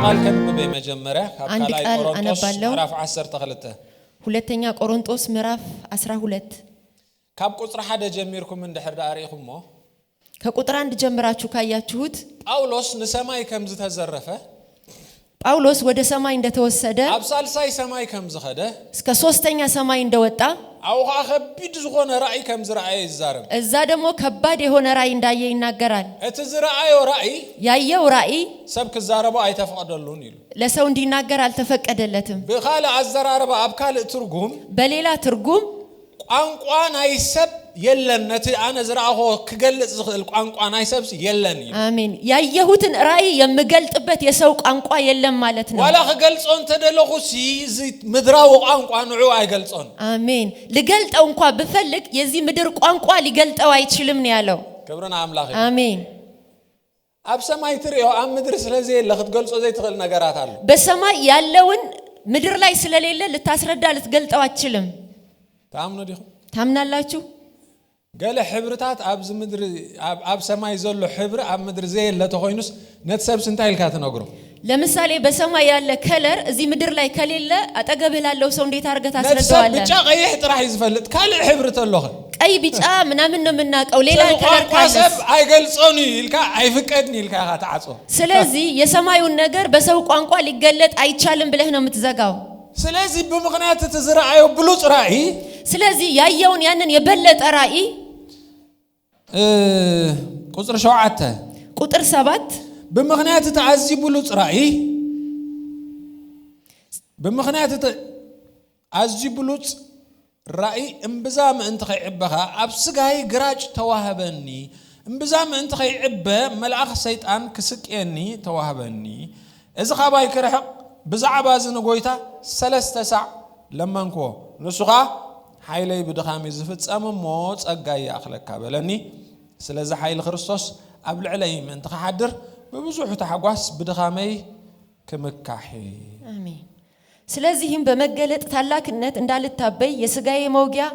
ቃል ከንብበ መጀመሪያ አንድ ቃል አነባለሁ ምዕራፍ 12 ሁለተኛ ቆሮንቶስ ምዕራፍ 12 ካብ ቁጥር 1 ጀምርኩም እንድሕር ዳሪኹሞ ከቁጥር 1 ጀምራችሁ ካያችሁት ጳውሎስ ንሰማይ ከምዝ ተዘረፈ ጳውሎስ ወደ ሰማይ እንደተወሰደ አብሳልሳይ ሰማይ ከምዝ ኸደ እስከ ሶስተኛ ሰማይ እንደወጣ አውኻ ከቢድ ዝኾነ ራእይ ከምዝ ራእይ ይዛረብ እዛ ደግሞ ከባድ የሆነ ራእይ እንዳየ ይናገራል እቲ ዝራእዮ ራእይ ያየው ራእይ ሰብ ክዛረቡ አይተፈቀደሉን ይሉ ለሰው እንዲናገር አልተፈቀደለትም በኻለ አዘራረባ አብካል ትርጉም በሌላ ትርጉም ቋንቋን አይሰብ የለነት አነ ዝራእሆ ክገልጽ ዝኽል ቋንቋን አይሰብስ የለን አሜን ያየሁትን ራእይ የምገልጥበት የሰው ቋንቋ የለም ማለት ነው ወላ ክገልጾን ተደለኹ ሲዚ ምድራው ቋንቋ ንዑ አይገልጾን አሜን ልገልጠው እንኳን ብፈልግ የዚህ ምድር ቋንቋ ሊገልጠው አይችልም ነው ያለው ክብርና አምላክ አሜን አብ ሰማይ ትሪዮ አብ ምድር ስለዚህ ለክትገልጾ ዘይትኽል ነገራት አሉ በሰማይ ያለውን ምድር ላይ ስለሌለ ልታስረዳ ልትገልጠው አትችልም ታምኑ ዲኹ ታምናላችሁ ገለ ሕብርታት አብዝ ምድር አብ ሰማይ ዘሎ ሕብር አብ ምድር ዘየለ ተኾይኑስ ነትሰብ ስንታይ ልካ ተነግሮ ለምሳሌ በሰማይ ያለ ከለር እዚ ምድር ላይ ከሌለ አጠገብህ ላለው ሰው እንዴት አርገህ ታስረዳዋለህ ብጫ ቀይሕ ጥራህ ይዝፈልጥ ካል ሕብር ተሎኸ ቀይ ቢጫ ምናምን ነው የምናቀው ሌላ ከለር ካለስ አይገልጾኒ ይልካ አይፍቀድኒ ይልካ ታዓጾ ስለዚህ የሰማዩን ነገር በሰው ቋንቋ ሊገለጥ አይቻልም ብለህ ነው የምትዘጋው ስለዚህ በመግናት ተዝራአዩ ብሉጽ ራእይ ስለዚህ ያየውን ያንን የበለጠ ራእይ ቁጥር 7 ቁጥር 7 በመግናት ተዓዚ ብሉጽ ራእይ በመግናት ተዓዚ ብሉጽ ራእይ እምብዛም እንት ኸይዕበኻ ኣብ ስጋይ ግራጭ ተዋህበኒ እምብዛም እንት ኸይዕበ መልአኽ ሰይጣን ክስቅየኒ ተዋህበኒ እዚ ኻባይ ክርሕቕ ብዛዕባ ዝንጎይታ 3 ሰዕ ለመንኮ ንሱኻ ሓይለይ ብድኻሚ ዝፍጸምሞ ጸጋይ ያኽለካ በለኒ ስለዚ ሓይል ክርስቶስ ኣብ ልዕለይ ምእንቲ ክሓድር በብዙሕ ተሓጓስ ብድኻመይ ክምካሕ አሜን ስለዚህም በመገለጥ ታላቅነት እንዳልታበይ የሥጋዬ መውጊያ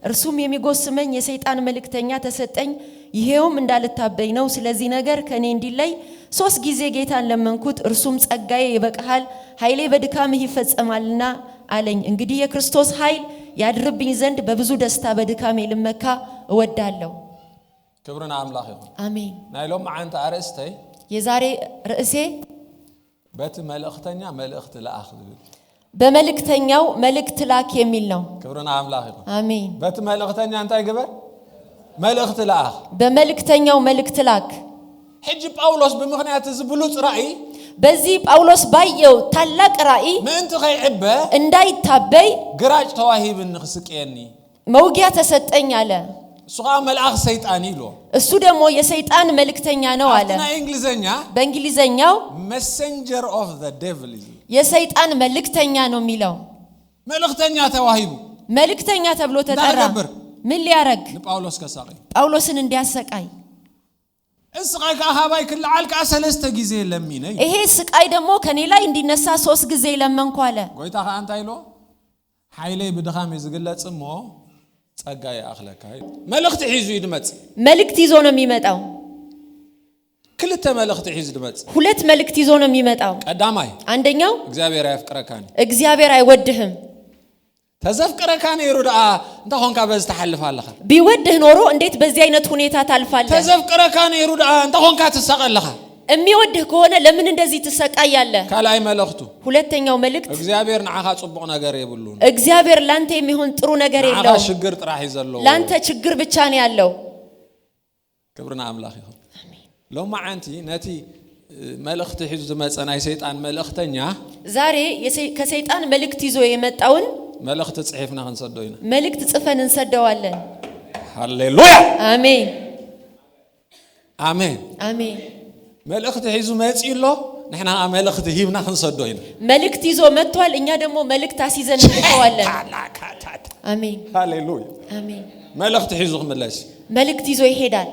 እርሱም የሚጎስመኝ የሰይጣን መልእክተኛ ተሰጠኝ ይሄውም እንዳልታበይ ነው ስለዚህ ነገር ከኔ እንዲለይ 3 ጊዜ ጌታን ለመንኩት እርሱም ጸጋዬ ይበቃሃል ኃይሌ በድካምህ ይፈጸማልና አለኝ እንግዲህ የክርስቶስ ኃይል ያድርብኝ ዘንድ በብዙ ደስታ በድካሜ ልመካ እወዳለሁ ክብርና አምላክ ይሁን አሜን ናይሎም ማዓንተ አርእስተይ የዛሬ ርዕሴ በት መልእክተኛ መልእክት ለአኽ በመልእክተኛው መልእክት ላክ የሚል ነው ክብርና አምላክ ይሁን አሜን በት መልእክተኛ እንታይ ግበር መልእክት ለአኽ በመልእክተኛው መልእክት ላክ ሕጂ ጳውሎስ በምክንያት ዝብሉጽ ራእይ በዚህ ጳውሎስ ባየው ታላቅ ራእይ ምንት ኸይዕበ እንዳይታበይ ግራጭ ተዋሂብን ክስቅየኒ መውጊያ ተሰጠኝ አለ ሱኻ መልአኽ ሰይጣን ይሎ እሱ ደግሞ የሰይጣን መልእክተኛ ነው አለ በእንግሊዘኛ በእንግሊዘኛው messenger of the devil የሰይጣን መልእክተኛ ነው የሚለው መልእክተኛ ተዋሂቡ መልእክተኛ ተብሎ ተጠራ ምን ሊያረግ ጳውሎስ ከሳቀይ ጳውሎስን እንዲያሰቃይ እስቃይ ካሃባይ ክልዓልካ 3 ጊዜ ለሚነይ ይሄ ስቃይ ደግሞ ከኔ ላይ እንዲነሳ 3 ጊዜ ለመንኩ አለ ጎይታ ካንታ ይሎ ኃይለይ ብድኻም ይዝግለጽሞ ጸጋይ አኽለካ መልእክት ሒዙ ይድመጽ መልእክት ይዞ ነው የሚመጣው ክልተ መልእክት ሒዙ ይድመጽ ሁለት መልእክት ይዞ ነው የሚመጣው ቀዳማይ አንደኛው እግዚአብሔር ያፍቅረካኒ እግዚአብሔር አይወድህም ተዘፍቅረካኒ ይሩዳ እንታ ሆንካ በዝ ተሐልፋለኻ ቢወድህ ኖሮ እንዴት በዚህ አይነት ሁኔታ ታልፋለህ ተዘፍቅረካኒ ይሩዳ እንታ ሆንካ ትሰቀለኻ የሚወድህ ከሆነ ለምን እንደዚህ ትሰቃያለህ ካላይ መልእክቱ ሁለተኛው መልእክት እግዚአብሔር ንዓኻ ጽቡቕ ነገር ይብሉን እግዚአብሔር ላንተ የሚሆን ጥሩ ነገር የለው ንዓኻ ችግር ጥራህ ይዘለው ላንተ ችግር ብቻ ነው ያለው ክብርና አምላክ ይሁን አሜን ሎማ አንቲ ነቲ መልእክት ሒዙ ዝመጸናይ ሰይጣን መልእክተኛ ዛሬ ከሰይጣን መልእክት ይዞ የመጣውን መልእክት ጽሒፍና ክንሰደውና መልእክት ጽፈን እንሰደዋለን ሃሌሉያ አሜን አሜን አሜን መልእክት ሒዙ መጽኢሎ ንሕና መልእክት ሂብና ክንሰደውና መልእክት ይዞ መጥቷል እኛ ደግሞ መልእክት አስይዘን እንልከዋለን አሜን ሃሌሉያ አሜን መልእክት ሒዙ ክመለስ መልእክት ይዞ ይሄዳል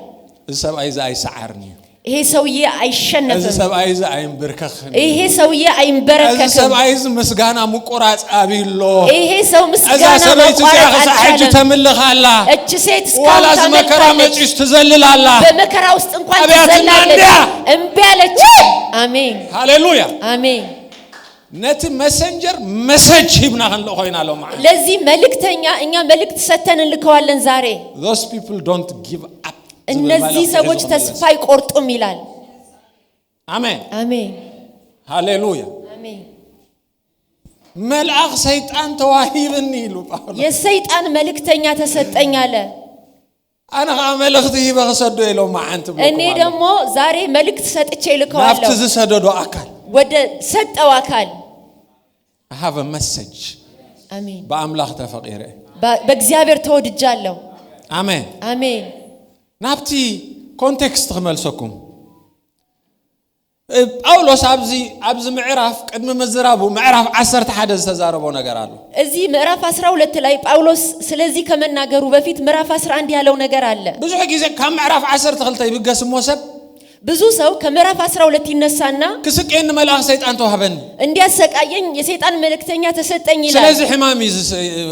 ሰብአይ ዛይ ሰዓርኒ ይሄ ሰውዬ አይሸነፍም እዚ ሰብአይዝ አይንበርከኽን ይሄ ሰውዬ አይንበረከክም እዚ ሰብአይዝ ምስጋና ሙቆራጽ አቢሎ ይሄ ሰው ምስጋና ሙቆራጽ አጅ ተምልኻላ እቺ ሴት እስካሁን ወላዝ መከራ መጪስ ትዘልላላ በመከራ ውስጥ እንኳን ትዘላለች እምቢ አለች አሜን ሃሌሉያ አሜን ነት መሰንጀር መሰጅ ይብና ከንለ ኮይናሎ ማለት ለዚህ መልእክተኛ እኛ መልእክት ሰተን እንልከዋለን ዛሬ those people don't give up እነዚህ ሰዎች ተስፋ አይቆርጡም ይላል አሜን አሜን ሃሌሉያ አሜን መልአክ ሰይጣን ተዋሂብኒ ይሉ ጳውሎስ የሰይጣን መልእክተኛ ተሰጠኝ አለ አና መልእክት ይበሰዶ ይለው ማዓንት እኔ ደግሞ ዛሬ መልእክት ሰጥቼ ልከዋለሁ ናፍት ዝሰደዶ አካል ወደ ሰጠው አካል I have a message አሜን በአምላክ ተፈቂረ በእግዚአብሔር ተወድጃለሁ አሜን አሜን ናፍቲ ኮንቴክስት ተመልሰኩም ጳውሎስ አብዚ ምዕራፍ ቅድመ መዝራቡ ምዕራፍ 11 ተዛረቦ ነገር አለ እዚህ ምዕራፍ 12 ላይ ጳውሎስ ስለዚህ ከመናገሩ በፊት ምዕራፍ 11 ያለው ነገር አለ ብዙ ጊዜ ከምዕራፍ 12 ይብገስሞ ሰብ ብዙ ሰው ከምዕራፍ 12 ይነሳና ክስቄን መልአክ ሰይጣን ተዋህበን እንዲያሰቃየኝ የሰይጣን መልእክተኛ ተሰጠኝ ይላል ስለዚህ ሕማም ይዝ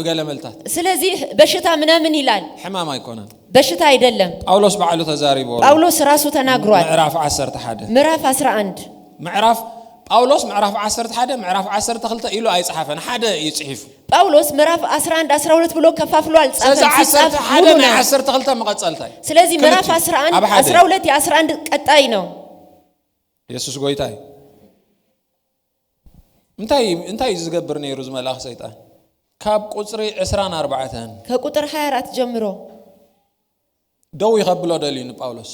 ገለመልታት ስለዚህ በሽታ ምናምን ይላል ሕማም አይቆናል በሽታ አይደለም ጳውሎስ በዓሉ ተዛሪቦ ጳውሎስ ራሱ ተናግሯል ምዕራፍ 11 ምዕራፍ 11 ምዕራፍ ጳውሎስ ምዕራፍ 11 ምዕራፍ 12 ኢሉ አይጽሐፈን ሓደ ይጽሕፉ ጳውሎስ ምዕራፍ 11 12 ብሎ ከፋፍሎ አልጻፈም ሲጻፍ ሓደ ናይ 12 መቀጸልታይ ስለዚህ ምዕራፍ 11 12 የ11 ቀጣይ ነው ኢየሱስ ጎይታይ እንታይ ዝገብር ነይሩ ዝመላኽ ሰይጣን ካብ ቁጽሪ 24 ከቁጥር 24 ጀምሮ ደው ይኸብሎ ደሊኑ ጳውሎስ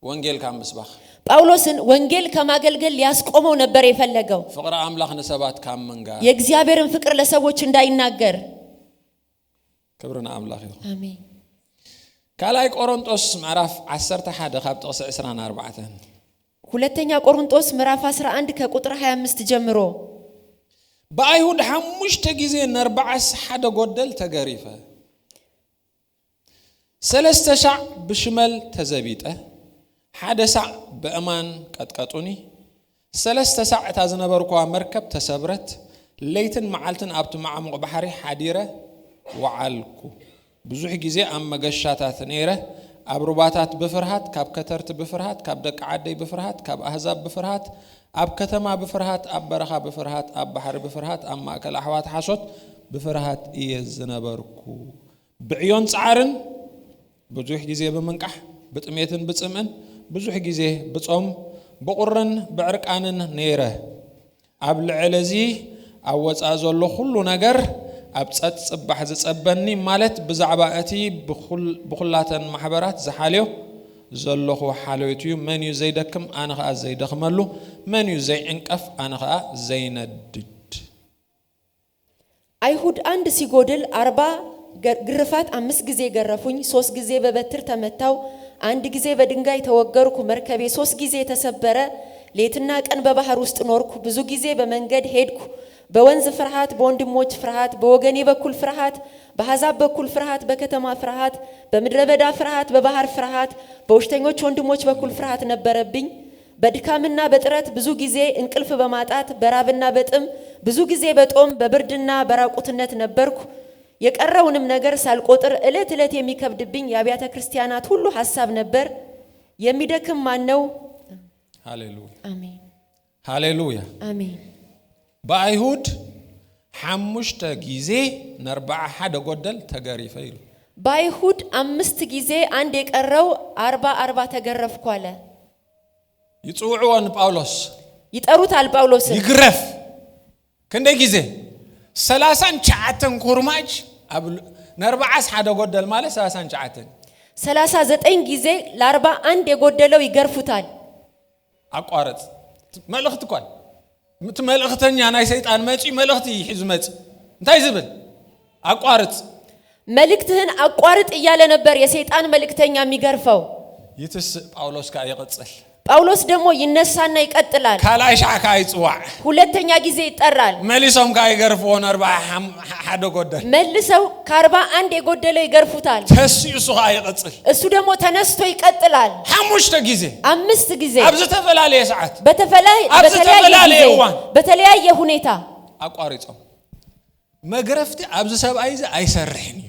ወንጌል ካምስባኽ ጳውሎስን ወንጌል ከማገልገል ሊያስቆመው ነበር የፈለገው ፍቅር አምላክ ነሰባት ካመንጋ የእግዚአብሔርን ፍቅር ለሰዎች እንዳይናገር ክብርና አምላክ ይሁን አሜን ካላይ ቆሮንቶስ ምዕራፍ 11 ካብ ጥቅስ 24 ሁለተኛ ቆሮንቶስ ምዕራፍ 11 ከቁጥር 25 ጀምሮ በአይሁድ 5 ጊዜ ነርባዓስ ሓደ ጎደል ተገሪፈ ሰለስተ ሻዕ ብሽመል ተዘቢጠ ሓደ ሳዕ በእማን ቀጥቀጡኒ ሰለስተ ሳዕ ታዝነበርኳ መርከብ ተሰብረት ለይትን መዓልትን ኣብቲ ማዕሙቕ ባሕሪ ሓዲረ ወዓልኩ ብዙሕ ጊዜ ኣብ መገሻታት ነይረ ኣብ ሩባታት ብፍርሃት ካብ ከተርቲ ብፍርሃት ካብ ደቂ ዓደይ ብፍርሃት ካብ ኣህዛብ ብፍርሃት ኣብ ከተማ ብፍርሃት ኣብ በረኻ ብፍርሃት ኣብ ባሕሪ ብፍርሃት ኣብ ማእከል ኣሕዋት ሓሶት ብፍርሃት እየ ዝነበርኩ ብዕዮን ጻዕርን ብዙሕ ጊዜ ብምንቃሕ ብጥሜትን ብጽምእን ብዙሕ ጊዜ ብጾም ብቁርን ብዕርቃንን ነይረ ኣብ ልዕለዚ ኣብ ወፃእ ዘሎ ኩሉ ነገር ኣብ ጸጥ ጽባሕ ዝጸበኒ ማለት ብዛዕባ እቲ ብኹላተን ማሕበራት ዝሓልዮ ዘለኹ ሓልዮት እዩ መን እዩ ዘይደክም ኣነ ኸኣ ዘይደኽመሉ መን እዩ ዘይዕንቀፍ ኣነ ኸኣ ዘይነድድ አይሁድ አንድ ሲጎድል 40 ግርፋት 5 ጊዜ ገረፉኝ 3 ጊዜ በበትር ተመታው አንድ ጊዜ በድንጋይ ተወገርኩ መርከቤ 3 ጊዜ ተሰበረ ሌትና ቀን በባህር ውስጥ ኖርኩ ብዙ ጊዜ በመንገድ ሄድኩ በወንዝ ፍርሃት በወንድሞች ፍርሃት በወገኔ በኩል ፍርሃት በአሕዛብ በኩል ፍርሃት በከተማ ፍርሃት በምድረ በዳ ፍርሃት በባህር ፍርሃት በውሽተኞች ወንድሞች በኩል ፍርሃት ነበረብኝ በድካምና በጥረት ብዙ ጊዜ እንቅልፍ በማጣት በራብና በጥም ብዙ ጊዜ በጦም በብርድና በራቁትነት ነበርኩ የቀረውንም ነገር ሳልቆጥር እለት እለት የሚከብድብኝ የአብያተ ክርስቲያናት ሁሉ ሐሳብ ነበር የሚደክም ማን ነው ሃሌሉያ አሜን ሃሌሉያ አሜን በአይሁድ 5 ጊዜ ነርባዓ ሓደ ጎደል ተገሪፈ ይሉ በአይሁድ 5 ጊዜ አንድ የቀረው 40 ተገረፍኩ አለ ይጽውዑን ጳውሎስ ይጠሩታል ጳውሎስ ይግረፍ ከንደ ጊዜ 39 ኩርማጅ ኣብ ነርባዓስ ሓደ ጎደል ማለት 39 ጊዜ ለ41 የጎደለው ይገርፉታል አቋረጥ መልእክት እንኳን መልእክተኛ ናይ ሰይጣን መጪ መልእክት ይሕዝ መጪ እንታይ ዝብል አቋረጥ መልእክትህን አቋርጥ እያለ ነበር የሰይጣን መልእክተኛ የሚገርፈው ይትስ ጳውሎስ ካ ይቀጽል ጳውሎስ ደግሞ ይነሳና ይቀጥላል ካልአይ ሻዕካ ይጽዋዕ ሁለተኛ ጊዜ ይጠራል መልሶም ካይገርፎን 40 ሓደ ጎደል መልሰው ከ41 የጎደለው ይገርፉታል ተስይሱ ይቀጽል እሱ ደግሞ ተነስቶ ይቀጥላል ሓሙሽተ ጊዜ 5 ጊዜ ኣብዚ ተፈላለየ ሰዓት በተለያየ ሁኔታ አቋሪጾም መግረፍቲ ኣብዚ ሰብአይ አይሰርሕን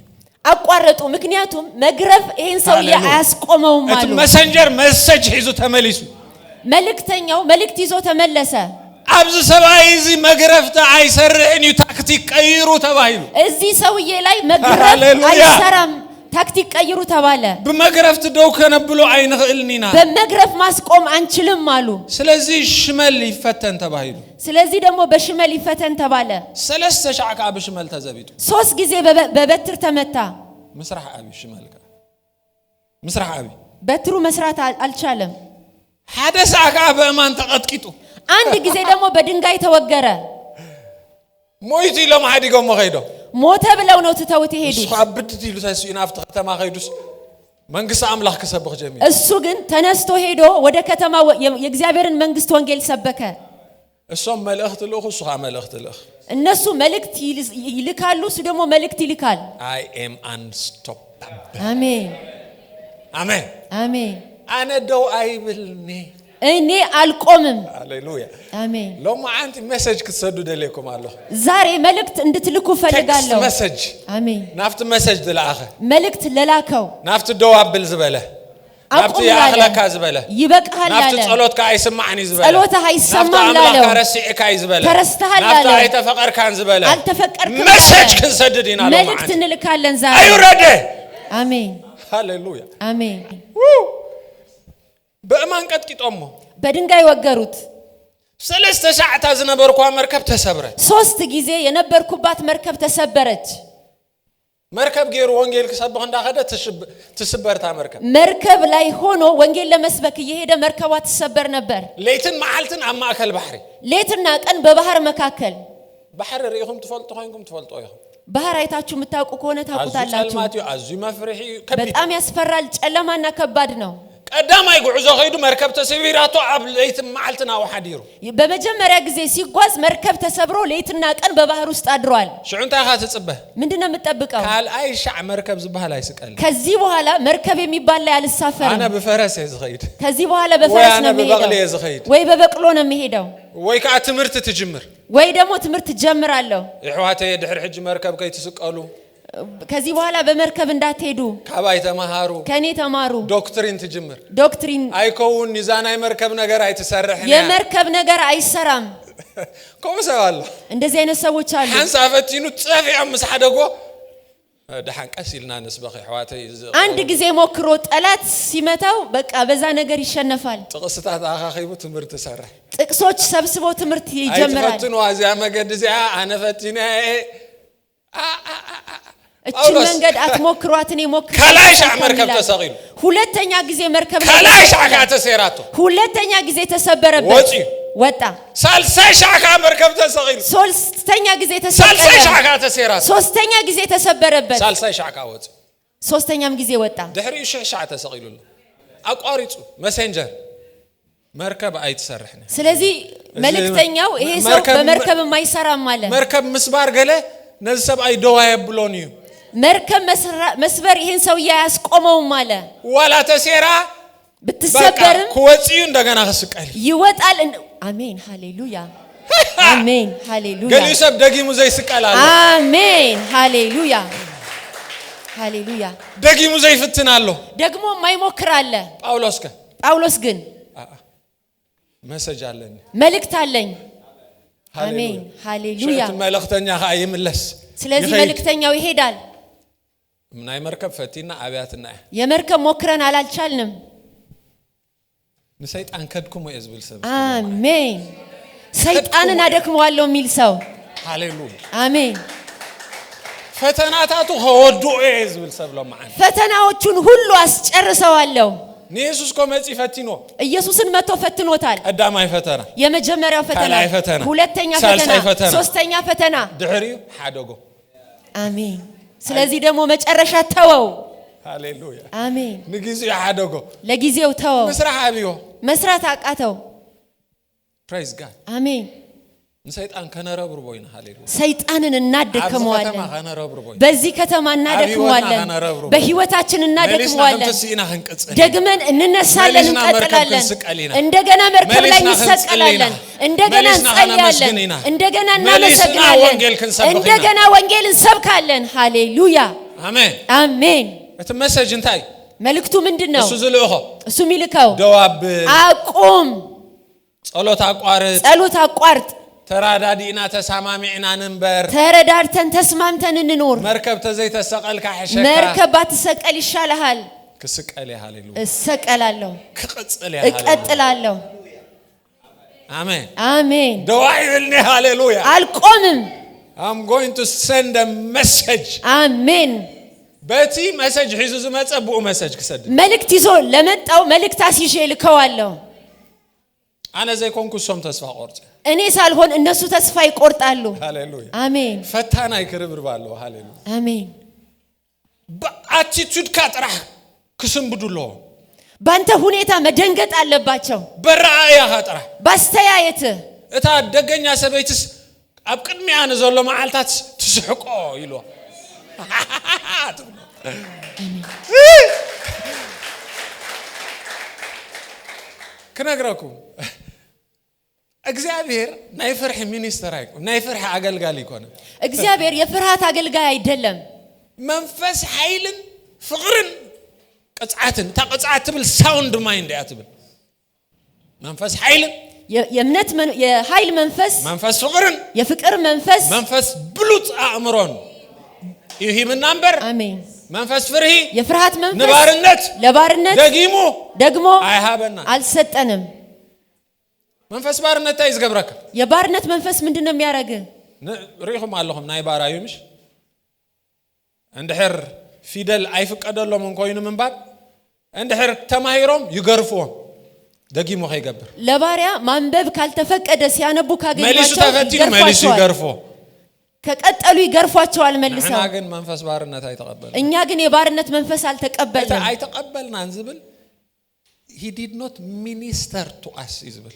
አቋረጡ ምክንያቱም መግረፍ ይሄን ሰው ያስቆመው ማለት ነው መሰንጀር መሰጅ ይዞ ተመለሱ መልእክተኛው መልእክት ይዞ ተመለሰ ኣብዚ ሰብአይ መግረፍቲ አይሰርሕን ታክቲክ ቀይሩ ተባይሉ እዚህ ሰውዬ ላይ መግረፍ አይሰራም ታክቲክ ቀይሩ ተባለ በመግረፍት ደው ከነብሎ አይንኽልኒና በመግረፍ ማስቆም አንችልም አሉ ስለዚህ ሽመል ይፈተን ተባይሉ ስለዚህ ደግሞ በሽመል ይፈተን ተባለ ሰለስተ ሻዕካ በሽመል ተዘቢጡ 3 ጊዜ በበትር ተመታ መስራህ አቢ ሽመልካ መስራህ አቢ በትሩ መስራት አልቻለም ሓደ ሻዕካ በእማን ተቀጥቂጡ አንድ ጊዜ ደግሞ በድንጋይ ተወገረ ሞይቲ ለማሐዲጎም ኸይዶ ሞተ ብለው ነው ተተውት ሄዱ ሷብት ይሉ ሳይሱና አፍተ ከተማ ኸይዱስ መንግስት አምላክ ከሰበክ ጀሚ እሱ ግን ተነስቶ ሄዶ ወደ ከተማ የእግዚአብሔርን መንግስት ወንጌል ሰበከ እሱም መልእክት ልኹ ሱኻ መልእክት ልኽ እነሱ መልእክት ይልካሉ እሱ ደግሞ መልእክት ይልካል I am unstoppable አሜን አሜን አሜን አነ ደው አይብልኒ እኔ አልቆምም ሃሌሉያ አሜን ለማ አንተ ሜሴጅ ክትሰዱ ደለኩም አለ ዛሬ መልእክት እንድትልኩ ፈልጋለሁ ሜሴጅ አሜን ናፍት ሜሴጅ ድላኸ መልእክት ለላከው ናፍት ደዋብል ዝበለ ናፍት ያخلካ ዝበለ ይበቃሃል አለ ናፍት ጸሎትካ አይሰማዕኒ ዝበለ ጸሎትህ አይሰማም ላለው ናፍት አምላክ ዝበለ ተረስተሃል ናፍት አይተፈቀርካን ዝበለ አልተፈቀርክም ሜሴጅ ክንሰድዲና ነው መልእክት እንልካለን ዛሬ አይረደ አሜን ሃሌሉያ አሜን በእማን ቀጥቂጦሞ በድንጋይ ወገሩት ሰለስተ ሰዓት ዝነበርኳ መርከብ ተሰብረ 3 ጊዜ የነበርኩባት መርከብ ተሰበረች መርከብ ገይሩ ወንጌል ከሰበኸ እንዳኸደ ተሰበርታ መርከብ ላይ ሆኖ ወንጌል ለመስበክ እየሄደ መርከቧ ተሰበር ነበር ሌትን መዓልትን አማከል ባህሪ ሌትና ቀን በባህር መካከል ባህር ሪኹም ተፈልጡ ሆይንኩም ተፈልጡ ይኹም ባህር አይታችሁ መታውቁ ከሆነ ታውቁታላችሁ አዙ መፍረሂ በጣም ያስፈራል ጨለማና ከባድ ነው ቀዳማይ ጉዕዞ ኸይዱ መርከብ ተሰቢራቶ አብ ሌት መዓልትና ወሐዲሩ በመጀመሪያ ጊዜ ሲጓዝ መርከብ ተሰብሮ ሌትና ቀን በባህር ውስጥ አድሯል ሽዑንታ ኻትጽበ ምንድነው የምትጠብቀው ካልአይ ሻዕ መርከብ ዝባሃል አይስቀል ከዚህ በኋላ መርከብ የሚባል ላይ አልሳፈርም አና በፈረስ ይዝኸይድ ከዚህ በኋላ በፈረስ ነው የሚሄደው ወይ በበቅሎ ነው የሚሄደው ወይ ካ ትምርት ትጅምር ወይ ደግሞ ትምርት ጀምራለሁ ይህዋቴ ድሕር ሕጅ መርከብ ከይትስቀሉ ከዚህ በኋላ በመርከብ እንዳትሄዱ ካባይ ተማሃሩ ከኔ ተማሩ ዶክትሪን ትጅምር ዶክትሪን አይኮውን ይዛናይ መርከብ ነገር አይተሰርሕና የመርከብ ነገር አይሰራም ኮምሰዋል እንደዚህ አይነት ሰዎች አሉ አንሳፈቲኑ ጽፍ ያምስ ሓደጎ ደሃን ቀሲልና ነስበኺ ሕዋቴ አንድ ጊዜ ሞክሮ ጠላት ሲመታው በቃ በዛ ነገር ይሸነፋል ጥቅስታት አኻኺቡ ትምርት ተሰርሕ ጥቅሶች ሰብስቦ ትምርት ይጀምራል አይፈትኑ አዚያ መገድዚያ አነፈቲና እቺ መንገድ አትሞክሯት እኔ ሞክር ከላይሽ መርከብ ተሰቂሉ ሁለተኛ ጊዜ መርከብ ከላይሽ ተሰራቶ ሁለተኛ ጊዜ ተሰበረበት ወጣ ሳልሳሽ መርከብ ተሰቂሉ ሶስተኛ ጊዜ ተሰበረ ሳልሳሽ ተሰራቶ ሶስተኛ ጊዜ ተሰበረበት ሳልሳሽ ወጣ ሶስተኛም ጊዜ ወጣ ድሕሪኡ ሸሻ ተሰቂሉ አቋሪጹ መሰንጀር መርከብ አይተሰርሕና ስለዚህ መልእክተኛው ይሄ ሰው በመርከብ የማይሰራም ማለት መርከብ ምስባር ገለ ነሰብ አይዶዋይ ብሎኒዩ መርከብ መስበር ይሄን ሰው ያስቆመው ማለት ወላ ተሰራ ብትሰበርም ኮጽዩ እንደገና ከስቀል ይወጣል አሜን ሃሌሉያ አሜን ሃሌሉያ ገሊሰብ ደጊሙ ዘይ ስቀላል አሜን ሃሌሉያ ሃሌሉያ ደጊሙ ዘይ ፍትናሎ ደግሞ ማይሞክራለ ጳውሎስ ግን መሰጅ አለኝ መልእክት አለኝ አሜን ሃሌሉያ መልእክተኛ አይምለስ ስለዚህ መልእክተኛው ይሄዳል ምናይ መርከብ ፈቲና አብያትና የመርከብ ሞክረን አላልቻልንም ለሰይጣን ከድኩም ወይዝብል ሰብ አሜን ሰይጣንን አደክመዋለሁ የሚል ሰው ሃሌሉያ አሜን ፈተናታቱ ሆዶ ወይዝብል ሰብ ለማን ፈተናዎቹን ሁሉ አስጨርሰዋለሁ ኢየሱስ ኮመጽ ፈቲኖ ኢየሱስን መቶ ፈትኖታል ቀዳማይ ፈተና የመጀመሪያው ፈተና ሁለተኛ ፈተና ሶስተኛ ፈተና ድሕሪው ሓደጎ አሜን ስለዚህ ደግሞ መጨረሻ ተወው ሃሌሉያ አሜን ንጊዜው ሓደጎ ለጊዜው ተወው መስራህ አብዮ መስራት አቃተው praise God አሜን ሰይጣን ከነረብር ቦይና ሃሌሉያ ሰይጣንን እናደከመዋለን ከነረብር በዚህ ከተማ እናደከመዋለን በህይወታችን እናደከመዋለን ደግመን እንነሳለን እንቀጥላለን እንደገና መርከብ ላይ እንሰቀላለን እንደገና እንጸልያለን እንደገና እናመሰግናለን እንደገና ወንጌልን እንሰብካለን ሃሌሉያ አሜን አሜን እተመሰጅ እንታይ መልእክቱ ምንድነው እሱ ዝልእሆ እሱ ሚልከው ደዋብ አቁም ጸሎት አቋርጥ ተራዳዲና ተሳማሚዕና ንንበር ተረዳድተን ተስማምተን እንኖር መርከብ ተዘይ ተሰቀልካ ሕሸካ መርከብ ባትሰቀል ይሻልሃል ክስቀል ሃሌሉያ እሰቀላለሁ ክቅጽል እቀጥላለሁ አሜን አሜን ደዋይልኒ ሃሌሉያ አልቆምም I'm going to send a message አሜን በቲ message ሒዙ ዝመጸብኡ message ክሰድ መልእክት ይዞ ለመጣው መልእክት አስይዤ ልከዋለሁ አነ ዘይኮንኩ ሶም ተስፋ ቆርጬ እኔ ሳልሆን እነሱ ተስፋ ይቆርጣሉ ሃሌሉያ አሜን ፈታና ይክርብር ባለው ሃሌሉያ አሜን በአቲቱድ ካጥራ ክስምብዱሎ ባንተ ሁኔታ መደንገጥ አለባቸው በራእያ ካጥራ ባስተያየት እታ ደገኛ ሰበይትስ ኣብ ቅድሚያን ዘሎ መዓልታት ትስሕቆ ይሎ ከነግራኩ እግዚአብሔር ናይ ፍርህ ሚኒስተር አይቆም ናይ ፍርህ አገልጋሊ ይኮነ እግዚአብሔር የፍርሃት አገልጋይ አይደለም መንፈስ ኃይልን ፍቅርን ቅጽዓትን ተቅጽዓት ብል ሳውንድ ማይንድ ያትብል መንፈስ ኃይልን የእምነት የኃይል መንፈስ ፍቅርን የፍቅር መንፈስ ብሉጥ አእምሮን ይሄ ምናምበር አሜን መንፈስ ፍርሂ የፍርሃት መንፈስ ለባርነት ደግሞ አይሃበና አልሰጠንም መንፈስ ባርነት ታይዝገብረክ የባርነት መንፈስ ምንድነው የሚያረግ ሪኹም አለሁም ናይ ባራዩምሽ እንድሕር ፊደል አይፈቀደሎም እንኮይኑ መንባብ እንድሕር ተማሂሮም ይገርፉም ደጊሞ ከይገብር ለባሪያ ማንበብ ካልተፈቀደ ሲያነቡ ካገኛቸው መልሱ ይገርፉ ከቀጠሉ ይገርፏቸዋል መልሰው እኛ ግን መንፈስ ባርነት አይተቀበል እኛ ግን የባርነት መንፈስ አልተቀበልንም አይተቀበልና እንዝብል he did not minister to us ይዝብል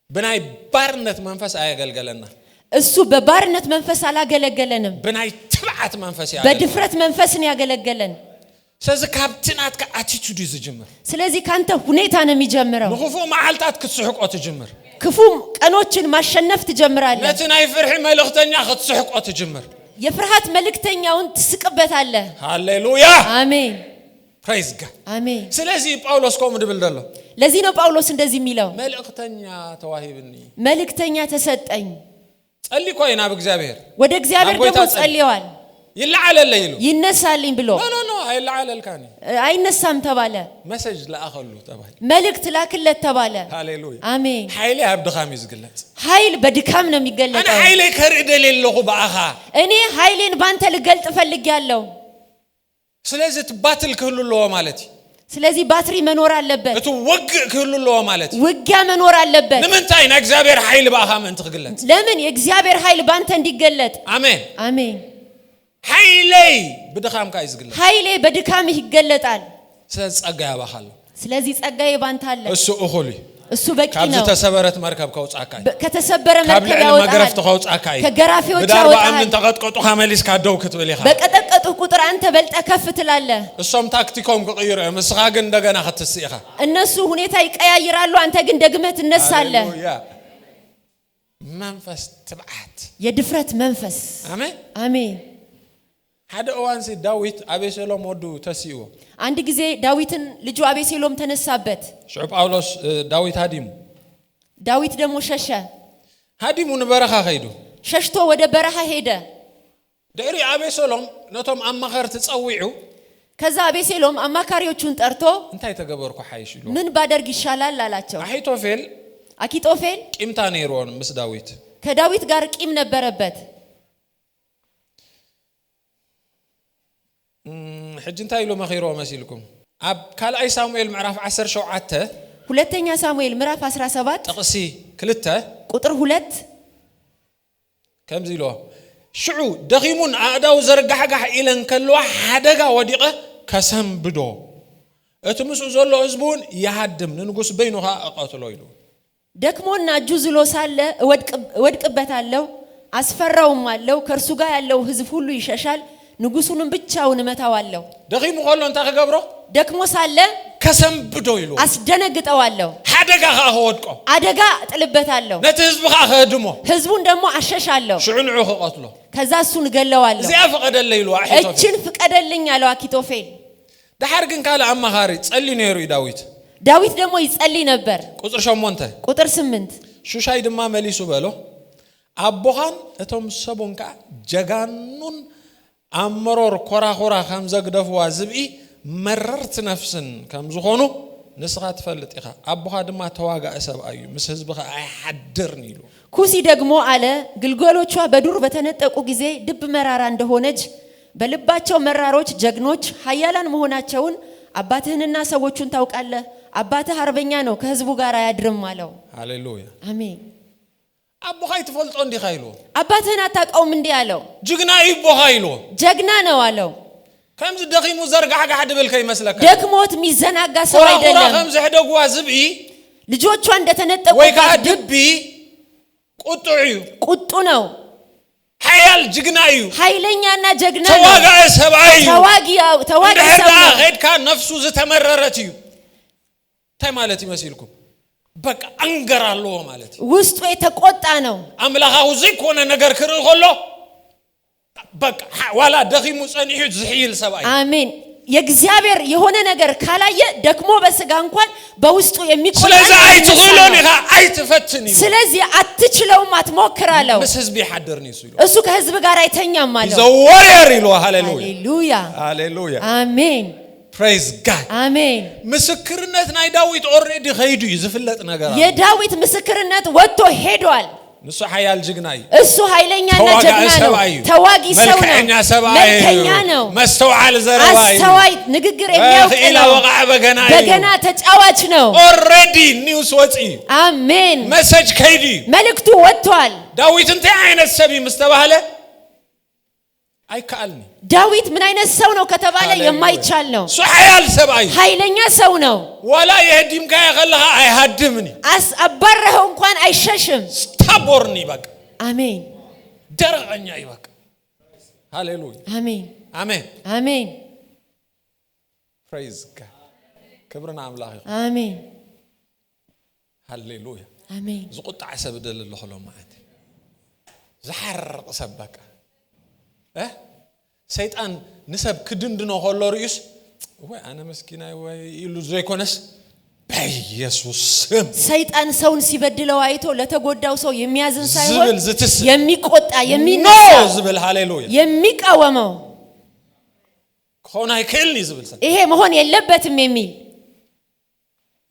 በናይ ባርነት መንፈስ አያገልገለና እሱ በባርነት መንፈስ አላገለገለንም በናይ ትብዓት መንፈስ ያገለገለ በድፍረት መንፈስን ያገለገለን ስለዚህ ካብትናት ከአቲቱድ ይዝጀምር ስለዚህ ካንተ ሁኔታ ነው የሚጀምረው ንኹፉ መዓልታት ክትስሕቆ ትጀምር ክፉ ቀኖችን ማሸነፍ ትጀምራለህ ነትናይ ፍርህ መልእክተኛ ክትስሕቆ ትጀምር የፍርሃት መልእክተኛውን ትስቅበታለህ ሃሌሉያ አሜን praise God አሜን ስለዚህ ጳውሎስ ቆም ድብል ደሎ ለዚህ ነው ጳውሎስ እንደዚህ የሚለው መልእክተኛ ተዋሂብኒ መልእክተኛ ተሰጠኝ ጸልይ ኮይና በእግዚአብሔር ወደ እግዚአብሔር ደግሞ ጸልየዋል ይልዓለለ ይሉ ይነሳልኝ ብሎ ኖ አይልዓለልካኒ አይነሳም ተባለ መሰጅ ለአኸሉ ተባለ መልእክት ላክለት ተባለ ሃሌሉያ አሜን ኃይሌ አብድኻም ይዝግለጽ ኃይል በድካም ነው የሚገለጠው እኔ ኃይሌ ከርደል የለሁ በአኻ እኔ ኃይሌን ባንተ ልገልጥ ፈልጊያለሁ ስለዚህ ትባትል ክህሉሎ ማለት ስለዚህ ባትሪ መኖር አለበት እቱ ወግ ክህሉሎ ማለት ውጊያ መኖር አለበት ለምንታይ ና እግዚአብሔር ኃይል በአኻ ምን ትግለጽ ለምን የእግዚአብሔር ኃይል ባንተ እንዲገለጥ አሜን አሜን ኃይሌ በድካም ካይዝግለጽ ኃይሌ በድካም ይገለጣል ስለጸጋ ያባኻል ስለዚህ ጸጋዬ ባንተ አለ እሱ እኹሊ እሱ በቂ ነው ካብዝ ተሰበረት መርከብ ከውጻካይ ከተሰበረ መርከብ ያወጣል መገረፍ ተኸውጻካይ ከገራፊዎች ያወጣል በአምን ተቀጥቀጡ ሐመሊስ ካደው ክትብል ይኻ በቀጠቀጡ ቁጥር አንተ በልጠ ከፍ ትላለህ እሶም ታክቲኮም ከቀይሩ መስኻ ግን እንደገና ክትስይኻ እነሱ ሁኔታ ይቀያይራሉ አንተ ግን ደግመህ ትነሳለህ መንፈስ ትብዓት የድፍረት መንፈስ አሜን አሜን ሓደ እዋን ዳዊት አቤሴሎም ወዱ ተሲኡ አንድ ጊዜ ዳዊትን ልጁ አቤሴሎም ተነሳበት ሽዑ ጳውሎስ ዳዊት ደግሞ ሸሸ ሃዲሙ ንበረኻ ኸይዱ ሸሽቶ ወደ በረኻ ሄደ ድሪ አቤሴሎም ነቶም አማኻርቲ ጸዊዑ ከዛ አቤሴሎም አማካሪዎቹን ጠርቶ እንታይ ተገበርኩ ሓይሽ ኢሉ ምን ባደርግ ይሻላል አላቸው አኪጦፌል ቂምታ ነይሮን ምስ ዳዊት ከዳዊት ጋር ቂም ነበረበት ሕጅንታይ ኢሉ መኺሮ መሲልኩም ኣብ ካልኣይ ሳሙኤል ምዕራፍ 17 ሁለተኛ ሳሙኤል ምዕራፍ 17 ጥቅሲ 2 ቁጥር 2 ከምዚ ኢሎ ሽዑ ደኺሙን ኣእዳው ዘርጋሕጋሕ ኢለን ከልዋ ሓደጋ ወዲቀ ከሰምብዶ እትምሱ ዘሎ ህዝቡን ያሃድም ንንጉስ በይኑኻ አቀትሎ ይሉ ደክሞና እጁ ዝሎ ሳለ እወድቅበታለሁ አስፈራውም አለው ከርሱ ጋር ያለው ህዝብ ሁሉ ይሸሻል ንጉሱንም ብቻውን መታዋለሁ ደኺሙ ቆሎ እንታ ከገብሮ ደክሞ ሳለ ከሰምብዶ ይሉ አስደነግጠዋለሁ አደጋ ከወድቆ አደጋ ጥልበታለሁ ነተ ህዝብኻ ከድሞ ህዝቡን ደግሞ አሸሻለሁ ሽዑንዑ ከቀትሎ ከዛ እሱን ገለዋለሁ እዚያ ፈቀደለ ይሉ አሒቶፌል እችን ፍቀደልኝ አለው አኪቶፌል ዳሕር ግን ካለ አማኻሪ ጸልይ ነይሩ ዳዊት ደግሞ ይጸልይ ነበር ቁጥር 8 ሹሻይ ድማ መሊሱ በሎ አቦኻን እቶም ሰቦንካ ጀጋኑን አምሮር ኮራኮራ ከም ዘግደፍዋ ዝብኢ መረርት ነፍስን ከም ዝኾኑ ንስኻ ትፈልጥ ኢኻ አቦኻ ድማ ተዋጋእ ሰብኣዩ ምስ ህዝብኻ አይሐድርን ይሉ ኩሲ ደግሞ አለ ግልገሎቿ በዱር በተነጠቁ ጊዜ ድብ መራራ እንደሆነች በልባቸው መራሮች ጀግኖች ኃያላን መሆናቸውን አባትህንና ሰዎቹን ታውቃለህ አባትህ አርበኛ ነው ከህዝቡ ጋር አያድርም አለው ሃሌሉያ አሜን አቦኻ ይትፈልጦ እንዲ ኻይሉ አባትህን አታውቀውም እንዲ አለው ጅግና ይቦኻ ይሉ ጀግና ነው አለው ከምዝ ደኺሙ ዘርጋሕጋሕ ድብል ከይመስለካ ደክሞት ሚዘናጋ ሰው አይደለም ከምዝ ሕደጓ ዝብኢ ልጆቿ እንደተነጠቁ ወይ ካ ድቢ ቁጡ ነው ኃያል ጅግና እዩ ኃይለኛና ጀግና ነው ተዋጋእ ሰብኣይ ተዋጊ ሰው ሄድካ ነፍሱ ዝተመረረት እዩ ታይ ማለት ይመስልኩም በቃ አንገራሎ ማለት ውስጡ የተቆጣ ነው አምላካው ዘይኮነ ነገር ክርኢ ከሎ በቃ ዋላ ደኺሙ ጸኒሑ ዝሕይል ሰብኣይ አሜን የእግዚአብሔር የሆነ ነገር ካላየ ደክሞ በስጋ እንኳን በውስጡ የሚቆጣ ስለዚህ አይትሁሉን ይኻ አይትፈትኒ ስለዚህ አትችለውም አትሞክራለው ምስ ህዝብ ይሐደርኒ ይሉ እሱ ከህዝብ ጋር አይተኛም ማለት ዘወየር ይሉ ሃሌሉያ ሃሌሉያ አሜን praise God አሜን ምስክርነት ናይ ዳዊት ኦሬዲ ኸይዱ ይዝፍለጥ ነገር የዳዊት ምስክርነት ወጥቶ ሄዷል ንሱ ኃያል ጅግናይ እሱ ኃይለኛና ጀግና ነው ተዋጊ ሰው ነው መልከኛ ነው መስተዋዕል ዘረባይ አስተዋይ ንግግር የሚያውቅ ነው በገና ተጫዋች ነው ኦሬዲ ኒውስ ወጪ አሜን መሰጅ ከይዲ መልእክቱ ወጥቷል ዳዊት እንተ አይነት ሰቢ ምስተባለ አይካልኒ ዳዊት ምን አይነት ሰው ነው ከተባለ የማይቻል ነው ሱ ኃያል ሰብአይ ኃይለኛ ሰው ነው ወላ የህዲም ካይኸለሃ አይሃድምኒ አባረኸው እንኳን አይሸሽም ስታቦርኒ በቃ አሜን ደረኛ ይበቃ ሃሌሉያ አሜን አሜን አሜን praise God ክብርና አምላክ አሜን ሃሌሉያ አሜን ዝቁጣ ሰብ ደለለ ኸሎ ማለት ዝሐርቅ ሰበቃ ሰይጣን ንሰብ ክድንድኖ ኸሎ ርዩስ ወይ አነ መስኪናይ ወይ ኢሉ ዘይኮነስ በኢየሱስ ስም ሰይጣን ሰውን ሲበድለው አይቶ ለተጎዳው ሰው የሚያዝን ሳይሆን የሚቆጣ ዝብል ሃሌሉያ የሚቃወመው ኮና ይክልኒ ዝብል ይሄ መሆን የለበትም የሚል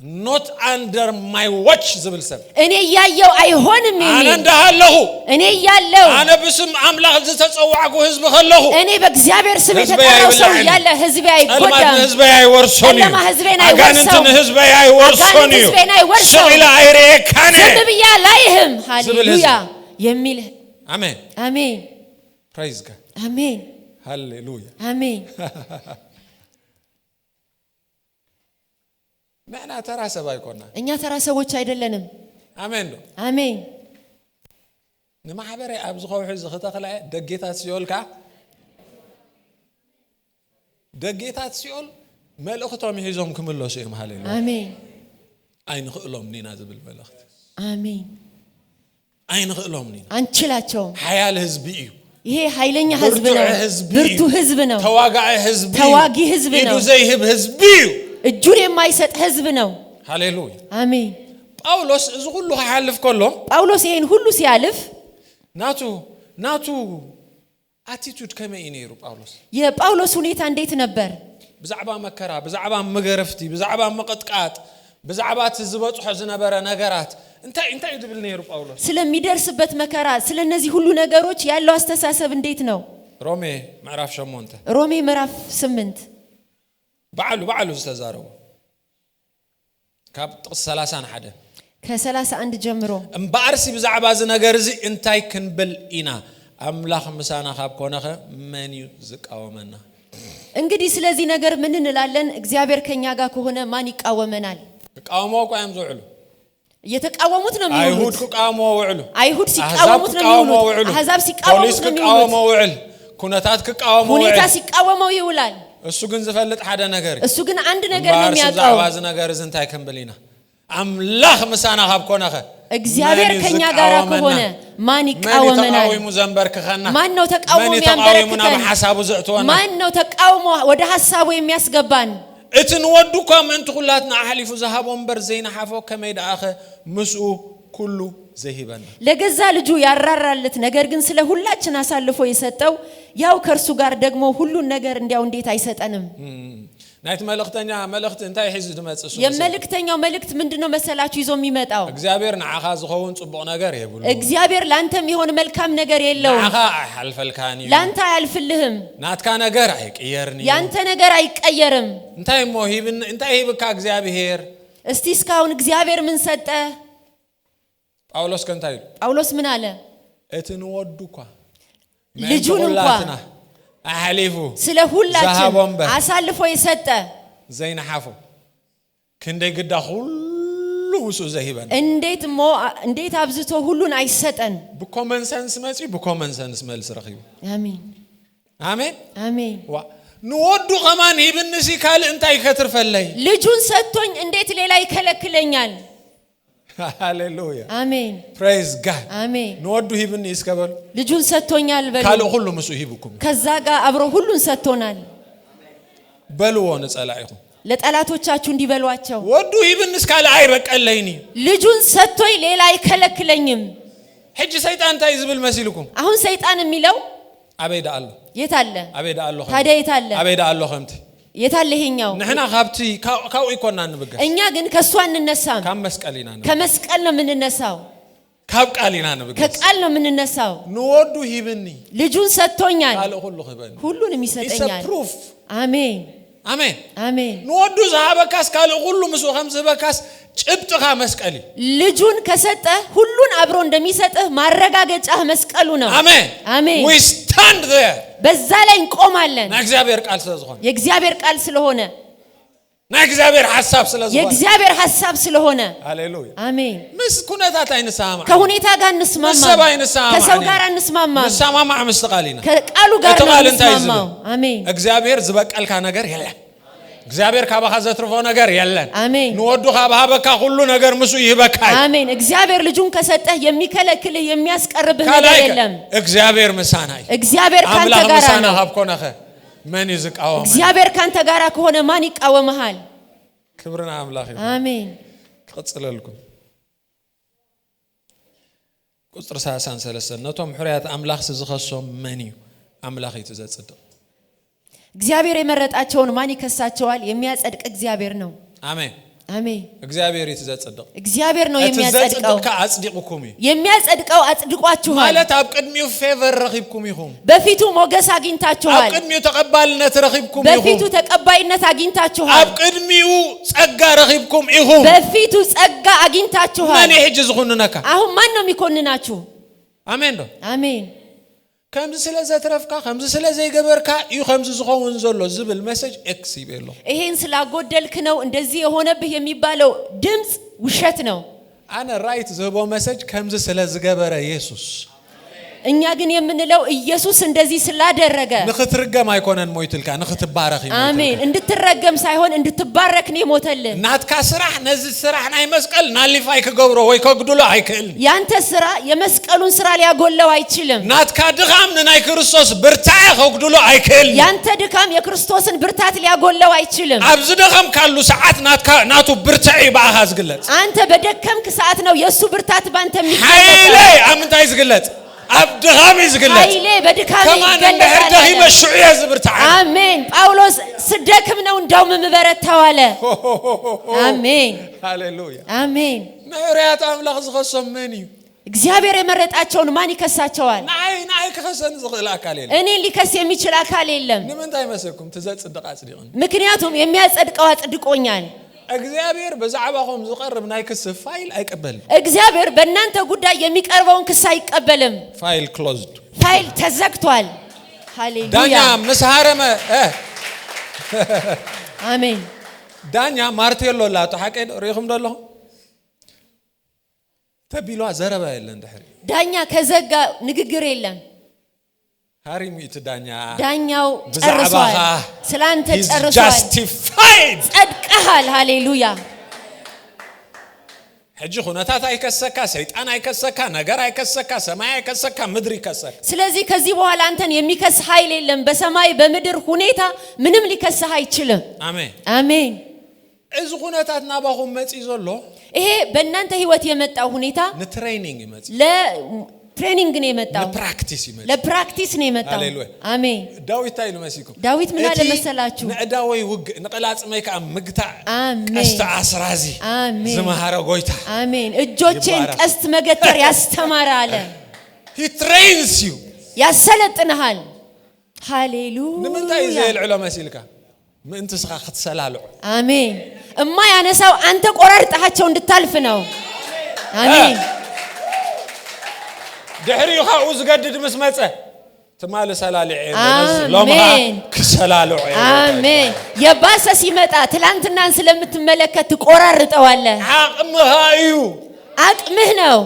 not under my watch ዝብል ሰብ እኔ ያየው አይሆንም የሚል አነ እንዳለሁ እኔ ያለው አነ በስም አምላክ ዝተጸዋዕኩ ህዝብ ከለሁ እኔ በእግዚአብሔር ስም የተጠራው ሰው ያለ ህዝብ አይጎዳም ህዝብ አይወርሶኒ ለማ ህዝቤን አይወርሰው አጋንንትን ህዝብ አይወርሶኒ ሰይላ አይሬካኔ ዝብያ ላይህም ሃሌሉያ የሚል አሜን አሜን praise God አሜን ሃሌሉያ አሜን ማና ተራ ሰብ አይኮና እኛ ተራ ሰዎች አይደለንም አሜን አሜን ንማህበረ አብዝ ኸውሕ ዝኽተኸለ ደጌታት ሲኦልካ ደጌታት ሲኦል መልእኽቶም ይዞም ክምለሱ እዮም ሃሌሉያ አሜን አይንኽእሎም ኒና ዝብል መልእኽት አሜን አይንኽእሎም ኒና አንችላቸው ኃያል ህዝብ እዩ ይሄ ኃይለኛ ህዝብ ነው ብርቱ ህዝብ ነው ተዋጊ ህዝብ ነው ይዱ ዘይህብ ህዝብ እዩ እጁን የማይሰጥ ህዝብ ነው ሃሌሉያ አሜን ጳውሎስ እዚ ሁሉ ያልፍ ከሎ ጳውሎስ ይሄን ሁሉ ሲያልፍ ናቱ አቲቱድ ከመይ ነይሩ ጳውሎስ የጳውሎስ ሁኔታ እንዴት ነበር ብዛዕባ መከራ ብዛዕባ መገረፍቲ ብዛዕባ መቀጥቃጥ ብዛዕባ ዝበጽሖ ዝነበረ ነገራት እንታይ ይድብል ነይሩ ጳውሎስ ስለሚደርስበት መከራ ስለነዚህ ሁሉ ነገሮች ያለው አስተሳሰብ እንዴት ነው ሮሜ ምዕራፍ 8 ባዕሉ ዝተዛረቡ ካብ 31 ከ31 ጀምሮ እምባርሲ ብዛዕባ ዝነገር እዚ እንታይ ክንብል ኢና አምላኽ ምሳና ካብ ኮነኸ መን ይዝቃወመና እንግዲህ ስለዚህ ነገር ምን እንላለን? እግዚአብሔር ከኛ ጋር ከሆነ ማን ይቃወመናል? ቃውሞው ቆያም ዘውዕሉ የተቃወሙት ነው የሚሉት። አይሁድ ከቃውሞው ወዕሉ አይሁድ ሲቃወሙት ነው የሚሉት። አሕዛብ ሲቃወሙት ነው የሚሉት። ኩነታት ከቃወመው ሁኔታ ሲቃወመው ይውላል። እሱ ግን ዝፈልጥ ሓደ ነገር እሱ ግን አንድ ነገር ነው የሚያውቀው። ባዝ ነገር ዝንታይ ከንበሊና አምላኽ ምሳና ካብኮነኸ እግዚአብሔር ከኛ ጋር ከሆነ ማን ይቃወመናል? ማን ነው ተቃውሞ የሚያንበረክከን? ማን ነው ተቃውሞ ወደ ሐሳቡ የሚያስገባን? እትን ወዱካ ምን ተኹላትና አህሊፉ ዘሃቦን በር ዘይና ሐፎ ከመይዳኸ ምስኡ ኩሉ ዘሂበን ለገዛ ልጁ ያራራለት ነገር ግን ስለ ሁላችን አሳልፎ የሰጠው ያው ከርሱ ጋር ደግሞ ሁሉን ነገር እንዲያው እንዴት አይሰጠንም? ናይት መልእክተኛ መልእክት እንታይ ሒዙ ድመጽሱ የመልእክተኛው መልእክት ምንድነው መሰላችሁ ይዞ የሚመጣው? እግዚአብሔር ንዓኻ ዝኸውን ጽቡቕ ነገር የብሉ እግዚአብሔር ላንተ የሚሆን መልካም ነገር የለውም። ንዓኻ አይሐልፈልካኒ ላንተ አያልፍልህም። ናትካ ነገር አይቀየርኒ ያንተ ነገር አይቀየርም። እንታይ ሞሂብን እንታይ ሂብካ እግዚአብሔር እስቲ እስካሁን እግዚአብሔር ምን ሰጠ? ጳውሎስ ከንታይ ጳውሎስ ምን አለ? እትን ወዱካ ልጁን እንኳን አህሊፉ ስለ ሁላችን አሳልፎ የሰጠ ዘይና ሐፎ ክንደ ግዳ ሁሉ ውሱ ዘሂበን እንዴት አብዝቶ ሁሉን አይሰጠን? በኮመን ሰንስ መጪ በኮመን ሰንስ መልስ ረኺቡ አሜን አሜን አሜን። ንወዱ ከማን ይብንሲ ካል እንታይ ከትርፈለይ ልጁን ሰጥቶኝ እንዴት ሌላ ይከለክለኛል? ሃሌሉያ አሜን ፕሬዝ ጋድ አሜን። ንወዱ ይብን ይስከበል ልጁን ሰጥቶኛል በሉ ካል ሁሉ ምሱ ይብኩም ከዛ ጋር አብሮ ሁሉን ሰጥቶናል በልዎን ጸላይኹ ለጠላቶቻችሁ እንዲበሏቸው ወዱ ይብን እስካለ አይበቀለይኒ ልጁን ሰጥቶኝ ሌላ አይከለክለኝም። ሄጅ ሰይጣን ታይ ዝብል መስልኩም አሁን ሰይጣን የሚለው አቤዳ አለ የት አለ? አቤዳ አለ ታዲያ የት አለ? አቤዳ አለ ኸምቲ የት አለ ይሄኛው? ነህና ሀብቲ ካው ኢኮና እንብገስ እኛ ግን ከሱ አንነሳም። ከመስቀሊና ነው ከመስቀል ነው የምንነሳው። ካብቃሊና እንብገስ ከቃል ነው የምንነሳው። ንወዱ ይብኒ ልጁን ሰጥቶኛል ካለ ሁሉ ኸበኒ ሁሉንም ይሰጠኛል። ፕሩፍ አሜን አሜን አሜን። ንወዱ ዘሃበካስ ካለ ሁሉ ምሱ ኸምዝ በካስ ጭብጥኻ መስቀሊ ልጁን ከሰጠ ሁሉን አብሮ እንደሚሰጥህ ማረጋገጫህ መስቀሉ ነው። አሜን አሜን። we stand there በዛ ላይ እንቆማለን። እግዚአብሔር ቃል ስለሆነ የእግዚአብሔር ቃል ስለሆነ እግዚአብሔር ሐሳብ ስለሆነ የእግዚአብሔር ሐሳብ ስለሆነ ሃሌሉያ አሜን። ኩነታት አይንሳማ ከሁኔታ ጋር እንስማማ ከሰው ጋር እንስማማ እንስማማ መስቀሊና ከቃሉ ጋር እንስማማ አሜን። እግዚአብሔር ዝበቀልካ ነገር የለም። እግዚአብሔር ካባኻ ዘትርፎ ነገር የለም። አሜን። ንወዱ ካባኻ ሁሉ ነገር ምሱ ይበካል። አሜን። እግዚአብሔር ልጁን ከሰጠህ የሚከለክልህ የሚያስቀርብህ ነገር የለም። እግዚአብሔር ምሳናይ እግዚአብሔር ካንተ ጋር ነው። ሀብኮነኸ ማን ይዝቃወም? እግዚአብሔር ካንተ ጋር ከሆነ ማን ይቃወምሃል? ክብርና አምላክ አሜን። ቀጽለልኩም ቁጥር 33 ነቶም ሕርያት አምላክ ዝኸሶም ማን እዩ? አምላክ ይተዘጽድቅ እግዚአብሔር የመረጣቸውን ማን ይከሳቸዋል? የሚያጸድቅ እግዚአብሔር ነው። አሜን አሜን። እግዚአብሔር ይተዘጽድቅ እግዚአብሔር ነው የሚያጸድቀው። አጽድቁኩም የሚያጸድቀው አጽድቋችኋል ማለት አብቅድሚው ፌቨር ረኺብኩም ይሁን በፊቱ ሞገስ አግኝታችኋል። አብቅድሚው ተቀባይነት ረኺብኩም ይሁን በፊቱ ተቀባይነት አግኝታችኋል። አብቅድሚው ጸጋ ረኺብኩም ይሁን በፊቱ ጸጋ አግኝታችኋል። ማን ይሄጅ ዝኹንነካ? አሁን ማን ነው የሚኮንናችሁ? አሜን ዶ አሜን። ከምዝ ስለዘትረፍካ ከምዝ ስለዘይገበርካ እዩ ከምዝ ዝኸውን ዘሎ ዝብል ሜሴጅ ኤክስ ይበሎ ይሄን ስላጎደልክ ነው እንደዚህ የሆነብህ የሚባለው ድምጽ ውሸት ነው። አነ ራይት ዘቦ ሜሴጅ ከምዝ ስለዝገበረ ኢየሱስ እኛ ግን የምንለው ኢየሱስ እንደዚህ ስላደረገ ንኽትርገም አይኮነን ሞይትልካ ንኽትባረክ ይሞት አሜን። እንድትረገም ሳይሆን እንድትባረክ ነው የሞተልህ። ናትካ ስራህ ነዚ ስራህ ናይ መስቀል ናሊፋይ ከገብሮ ወይ ከግድሎ አይክእል ያንተ ስራ የመስቀሉን ስራ ሊያጎለው አይችልም። ናትካ ድኻም ናይ ክርስቶስ ብርታዕ ከግድሎ አይክእል ያንተ ድካም የክርስቶስን ብርታት ሊያጎለው አይችልም። አብዝ ድኻም ካሉ ሰዓት ናትካ ናቱ ብርታዕ ባኻ ዝግለጽ አንተ በደከምክ ሰዓት ነው የሱ ብርታት ባንተ የሚገለጽ ኃይሌ አምንታይ ዝግለጽ አብድኻም ይዝግለጽ ኃይሌ በድካም ይገለጻል። ይመሽዑ የዝብርታ አሜን። ጳውሎስ ስደክም ነው እንደውም ምበረታው አለ። አሜን ሃሌሉያ አሜን። ነውሪያት አምላክ ዝኸሶም ማን እዩ? እግዚአብሔር የመረጣቸውን ማን ይከሳቸዋል? ናይ ከኸሰን ዝኽእል አካል የለም። እኔ ሊከስ የሚችል አካል የለም። ንምንታይ መሰልኩም ትዘጽድቅ አጽድቅን? ምክንያቱም የሚያጸድቀው አጽድቆኛል። እግዚአብሔር በዛዕባኹም ዝቀርብ ናይ ክስ ፋይል አይቀበልም። እግዚአብሔር በእናንተ ጉዳይ የሚቀርበውን ክስ አይቀበልም። ፋይል ክሎዝድ፣ ፋይል ተዘግቷል። ሃሌሉያ። ዳኛ መስሃረመ አሜን ዳኛ ማርቴሎ ላቱ ሐቀን ሪኹም ደለኹ ተቢሏ ዘረባ የለን ድሕሪ ዳኛ ከዘጋ ንግግር የለም ሃሪሚት ዳኛው ጨርሷል ስላንተ ጨርሷል justified ጸድቀሃል ሃሌሉያ ሕጂ ሁነታት አይከሰካ ሰይጣን አይከሰካ ነገር አይከሰካ ሰማይ አይከሰካ ምድር ይከሰካ ስለዚህ ከዚህ በኋላ አንተን የሚከስ ኃይል የለም በሰማይ በምድር ሁኔታ ምንም ሊከስህ አይችልም አሜን አሜን እዚ ሁነታት ናባኹም መጽ ይዘሎ ይሄ በእናንተ ህይወት የመጣው ሁኔታ ለትሬኒንግ ይመጽ ለትሬኒንግ ነው የመጣው ለፕራክቲስ ነው የመጣው አሜን ዳዊት ታይሉ መስይኩ ዳዊት ምን አለ መሰላችሁ ነዳወይ ውግ ነቀላጽ መይካ ምግታ አሜን ቀስተ አስራዚ ዝማሃረ ጎይታ አሜን እጆቼን ቀስት መገተር ያስተማረ አለ he trains you ያሰለጥነሃል ሃሌሉያ ንምንታይ ዘይልዕሎ መስይልካ ምን ተስኻ ክትሰላልዑ አሜን እማ ያነሳው አንተ ቆራርጣቸው እንድታልፍ ነው አሜን ድሕሪኻ ዝገድድ መስመጸ ትማለ ሰላልዕ ለምሃ ክሰላልዑ አሜን የባሰ ሲመጣ ትላንትናን ስለምትመለከት ቆራርጠዋለህ አቅምሃዩ አቅምህ ነው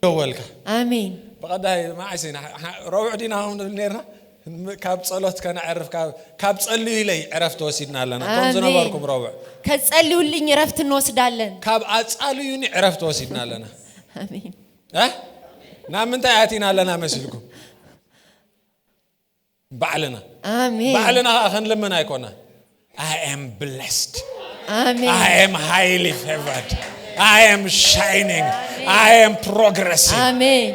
ደወልካ አሜን በቀዳይ ማዓሲና ረውዕ ዲና ነርና ካብ ጸሎት ከናዕርፍ ካብ ጸልዩ ኢለይ ዕረፍት ወሲድና ኣለና ከም ዝነበርኩም ረውዕ ከጸልዩልኝ ዕረፍት እንወስዳለን ካብ አጻልዩኒ ዕረፍት ወሲድና ኣለና አሜን ናምንታይ አቲና ኣለና መስልኩም ባዕልና አሜን ባዕልና ኸንለምን አይኮና I am blessed አሜን I am highly favored I am shining I am progressing አሜን